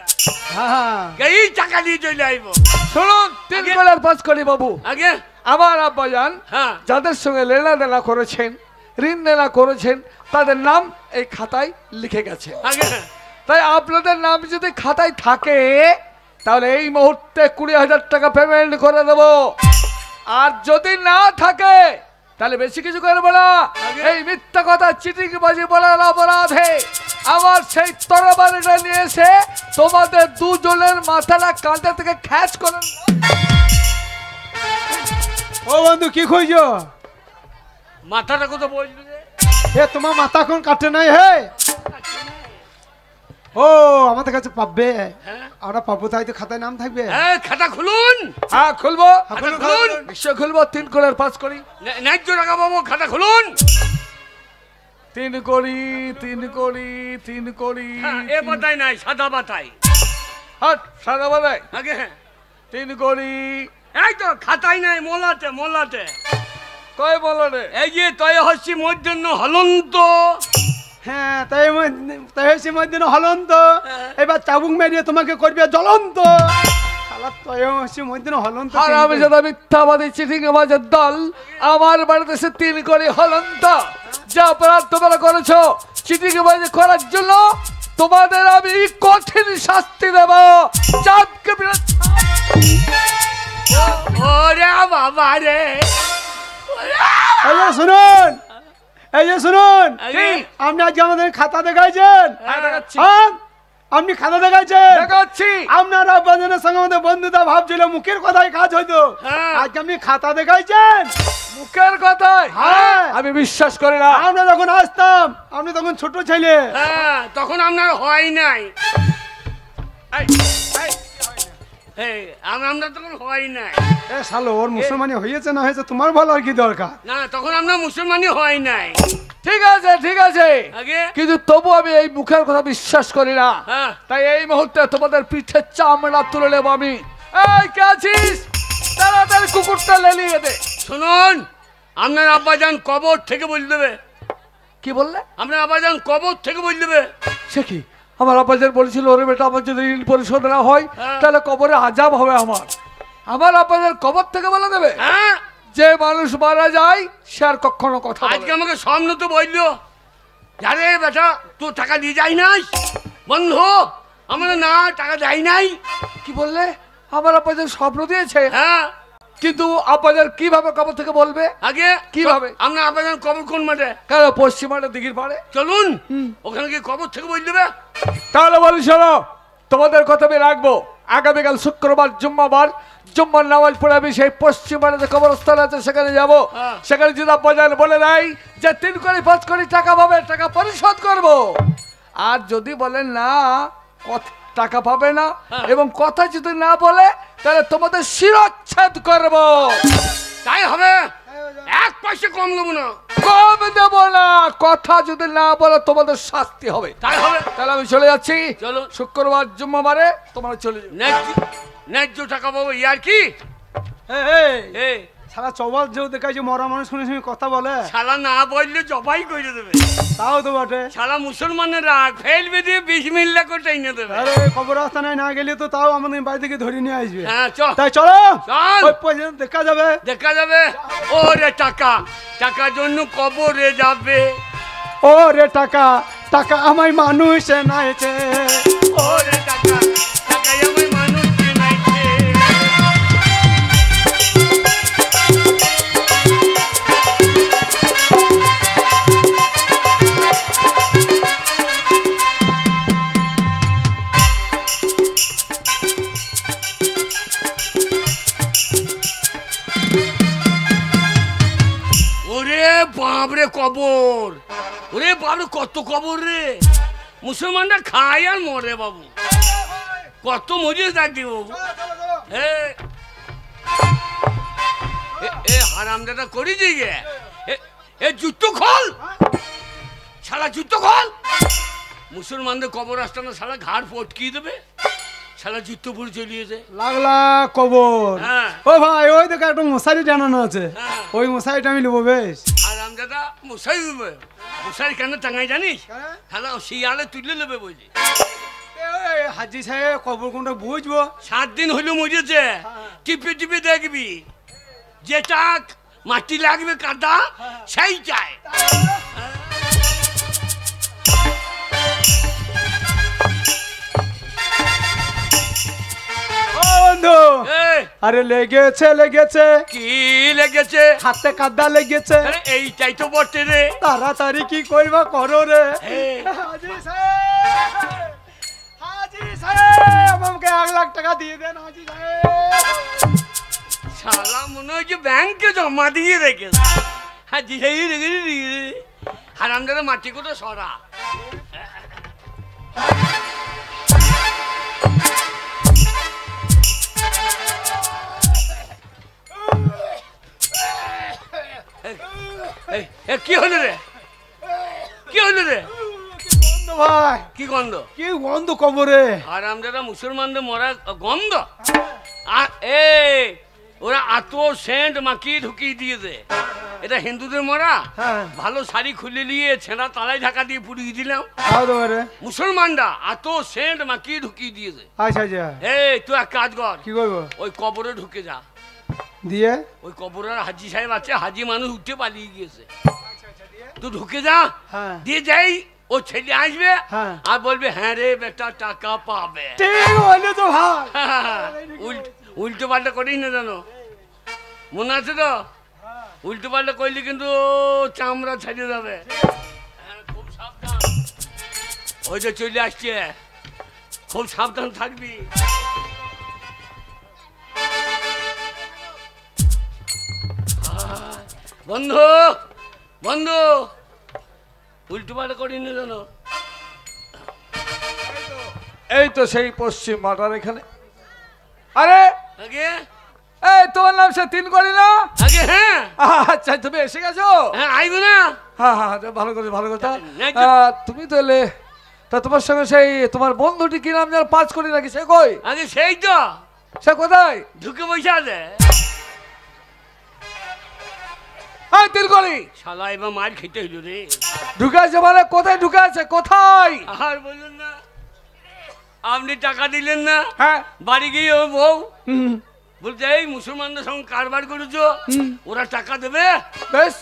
হ্যাঁ এই টাকা দিয়ে চলে আইবো। শুনুন 3 করি আর 5 করি বাবু, আগে আমার আব্বাজান হ্যাঁ যাদের সঙ্গে লেনা দেনা করেছেন, ঋণ দেনা করেছেন, তাদের নাম এই খাতায় লিখে গেছে। আগে হ্যাঁ তাই আপনাদের নাম যদি খাতায় থাকে তাহলে এই মুহূর্তে 20,000 টাকা পেমেন্ট করে দেব। আর যদি না থাকে তাহলে বেশি কিছু করবো না। এই মিথ্যা কথা চিটিংবাজি বলার অপরাধে আমার সেই তরবারিটা নিয়ে এসে তোমাদের দুজনের মাথাটা কাঁধে থেকে খ্যাচ করে। ও বন্ধু কি খুঁজছো? মাথাটা কত বলবি রে? এ তোমার মাথা কোন কাটে নাই হে? ও আমাদের কাছে পাবে, হ্যাঁ আমরা পাবো, তাই তো খাতায় নাম থাকবে। হ্যাঁ খাতা খুলুন। হ্যাঁ খুলবো, খাতা খুলুন। নিশ্চয় খুলবো। 3 করি আর 5 করি। ন্যায্য টাকা পাবো, খাতা খুলুন। 3 করি 3 করি 3 করি। হ্যাঁ এ বাতাই নাই, সাদা বাতাই। হাট সাদা বাদাই। আগে হ্যাঁ 3 করি। এই তো খাতাই নাই, মোলাতে মোলাতে। কয় বলো রে? এই যে তয় হচ্ছি মধ্যাহ্ন হলন্ত। হ্যাঁ তাই হয়েছে মধ্যে হলন্ত। এবার চাবুক মেরিয়ে তোমাকে করবে জ্বলন্ত। শালা তয় হচ্ছে মধ্যে হলন্ত। আর আমি যারা মিথ্যাবাদী চিটিংবাজের দল, আমার বাড়িতে এসে 3 করি হলন্ত। যা অপরাধ তোমরা করেছো চিটিংবাজি করার জন্য তোমাদের আমি কঠিন শাস্তি দেব। চাপকে ওরে বাবা রে। এই যে শুনুন, এই যে শুনুন, আগে আপনি আজকে আমাদের খাতা দেখাইছেন। দেখাচ্ছি হ্যাঁ, আপনি খাতা দেখাইছেন। দেখাচ্ছি। আপনার আব্বাজানের সঙ্গে আমাদের বন্ধুতা ভাব ছিল, মুখের কথাই কাজ হইতো। হ্যাঁ। আজকে আপনি খাতা দেখাইছেন। মুখের কথায় হ্যাঁ। আমি বিশ্বাস করি না। আমরা যখন আসতাম আপনি তখন ছোট ছেলে। হ্যাঁ তখন আপনার হয় নাই। এই, এই, এই আমরা তখন হয় নাই। এ শালো, ওর মুসলমানি হয়েছে না হয়েছে তোমার ভালো আর কি দরকার। না তখন আপনার মুসলমানই হয় নাই। ঠিক আছে ঠিক আছে, আগে কিন্তু তবু আমি এই মুখের কথা বিশ্বাস করি না। হ্যাঁ তাই এই মুহূর্তে তোমাদের পিঠের চামড়া তুলে নেব আমি। এই কে আছিস? তাড়াতাড়ি কুকুরটা লেলিয়ে দে। শুনুন, আপনার আব্বাজান কবর থেকে বলে দেবে। কি বললে? আপনার আব্বাজান কবর থেকে বলে দেবে। সে কি? আমার আব্বাজান বলেছিল ওরে বেটা আমার যদি ঋণ পরিশোধ না হয় হ্যাঁ। তাহলে কবরে আযাব হবে আমার। আমার আব্বাজান কবর থেকে বলে দেবে? হ্যাঁ যে মানুষ মারা যায় সে আর কখনো কথা বলে আজকে না। আমাকে স্বপ্ন তো বললো, আরে বেটা তোর টাকা দিয়ে যাই নাই বন্ধু, আমাদের না টাকা দেয় নাই। কি বললে? আমার আব্বাজান স্বপ্ন দিয়েছে, হ্যাঁ কিন্তু আব্বাজান কিভাবে কবর থেকে বলবে? আগে কিভাবে? আপনার আব্বাজান কবর কোন মাঠে? কেন পশ্চিমাটা দিঘির পাড়ে। চলুন ওখানে গিয়ে কবর থেকে বলে দেবে। তাহলে বলি শোনো, তোমাদের কথা আমি রাখবো। আগামীকাল শুক্রবার জুম্মাবার, জুম্মার নামাজ পড়ে আমি সেই পশ্চিমার যে কবরস্থান আছে সেখানে যাব। হ্যাঁ। সেখানে যদি আব্বাজান বলে দেয় যে 3 কোটি 5 কোটি টাকা পাবে, টাকা পরিশোধ করব। আর যদি বলেন না টাকা পাবে না হ্যাঁ। এবং কথা যদি না বলে তাহলে তোমাদের শিরচ্ছেদ করব। তাই হবে, 1 পয়সা কম নেবো না। হুকুম দেব না, কথা যদি না বলো তোমাদের শাস্তি হবে। তাই হবে। তাহলে আমি চলে যাচ্ছি। চলো। শুক্রবার জুম্মাবারে তোমরা চলে যাও। ন্যায্য টাকা পাবো ইয়ার কি? এই সারা চবাল যেও দেখায় যে মরা মানুষ শুনে শুনে কথা বলে, শালা না বললে জবাই করে দেবে। তাও তো বটে। শালা মুসলমানের রাগ ফেলবে দিয়ে 20 মিল্লা করে টাইনে দেবে। আরে কবরস্থানে না গেলে তো তাও আমাদের বাড়ি থেকে ধরে নিয়ে আসবে। হ্যাঁ চল। তাই চলো, চল। ওই পর্যন্ত দেখা যাবে। দেখা যাবে। ওরে টাকা, টাকার জন্য কবরে যাবে। ও রে টাকা, টাকা আমায় মানুষ নাইছে। ওরে টাকা, টাকাই আমার মানুষ চেনাইছে। ওরে বাপরে কবর, ওরে বাপরে কত কবর রে। মুসলমানরা খায় আর মরে বাবু, কত মজুর থাকতি বাবু। এ হারামজাদা করেছি গে। এ জুতো খোল, শালা জুতো খোল। মুসলমানদের কবর আসতে না, শালা ঘাড় পটকিয়ে দেবে। শালা জুতো পরে চলিয়েছে। লাগলা কবর। হ্যাঁ। ও ভাই ওই দেখো একটা মশারি টানানো আছে, হ্যাঁ। ওই মশারিটা আমি নেবো বেশ। হারামজাদা মশাই দেবে। মশাই কেন টাঙাই জানিস? শালা শিয়ালে তুলে নেবে বুঝলি। এই হাজি সাহেব কবর কোনটা বুঝবো? 7 দিন হলো মরেছে। টিপে টিপে দেখবি, যেটা মাটি লাগবে কাদা সেই চাই। ও বন্ধু, এই, আরে লেগেছে লেগেছে, কি লেগেছে? হাতে কাদা লেগেছে। আরে এইটাই তো বটে রে। তাড়াতাড়ি কি করবা করো রে। এই, হাজি সাহেব, হাজি সাহেব আমাকে 1 লাখ টাকা দিয়ে দেন হাজি সাহেব। শালা মনে হচ্ছে ব্যাংকে জমা দিয়ে রেখেছে। হ্যাঁ দিশাই রেখেছি। হারামজাদা মাটি কোটা সরা। কি হলো রে? কি হলো রে? গন্ধ ভাই, কি গন্ধ? কি গন্ধ কবরে। হারামজাদা মুসলমানদের মরা গন্ধ। আর এই ওরা এত সেন্ট মাখিয়ে ঢুকিয়ে দিয়েছে। এটা হিন্দুদের মরা। হ্যাঁ। ভালো শাড়ি খুলে নিয়ে ছেঁড়া তালাই ঢাকা দিয়ে পুড়িয়ে দিলাম। তাও তো পারে। মুসলমানরা এত সেন্ট মাখিয়ে ঢুকিয়ে দিয়েছে। আচ্ছা আচ্ছা, এই তুই এক কাজ কর, কি করবো? ওই কবরে ঢুকে যা। দিয়ে ওই কবরের হাজি সাহেব আছে, হাজি মানুষ উঠে পালিয়ে গিয়েছে। তুই ঢুকে যা। হ্যাঁ। দিয়ে যাই ও ছেলে আসবে হ্যাঁ। আর বলবে হ্যাঁ রে বেটা টাকা পাবে। ঠিক বলে তো ভাই। উল্টো পাল্টা করিস না জানো, মনে আছে তো? উল্টো পাল্টা করলে কিন্তু চামড়া ছাড়িয়ে যাবে। হ্যাঁ, খুব সাবধান। ওই যে চলে আসছে, খুব সাবধান থাকবি। বন্ধু বন্ধু, উল্টো পাল্টা করিস না জানো। এই তো সেই পশ্চিম মাটার এখানে। আরে আগে এই তোমার নাম সে 3 করি না? আগে হ্যাঁ আচ্ছা তুমি এসে গেছো? হ্যাঁ আইবো না। হ্যাঁ হ্যাঁ ভালো কথা ভালো কথা। ন্যায্য- তুমি তো এলে, তা তোমার সঙ্গে সেই তোমার বন্ধুটি কি নাম যেন 5 করি নাকি, সে কই? আগে সেই তো সে কোথায়? ঢুকে বসে আছে। হ্যাঁ 3 করি শালা এবার মার খেতে হইল রে। ঢুকে আছে মানে কোথায় ঢুকে আছে, কোথায়? আর বলুন না, আপনি টাকা দিলেন না, হ্যাঁ বাড়ি গিয়ে ও বউ হুম, বলছে এই মুসলমানদের সঙ্গে কারবার করেছো, ওরা টাকা দেবে। বেশ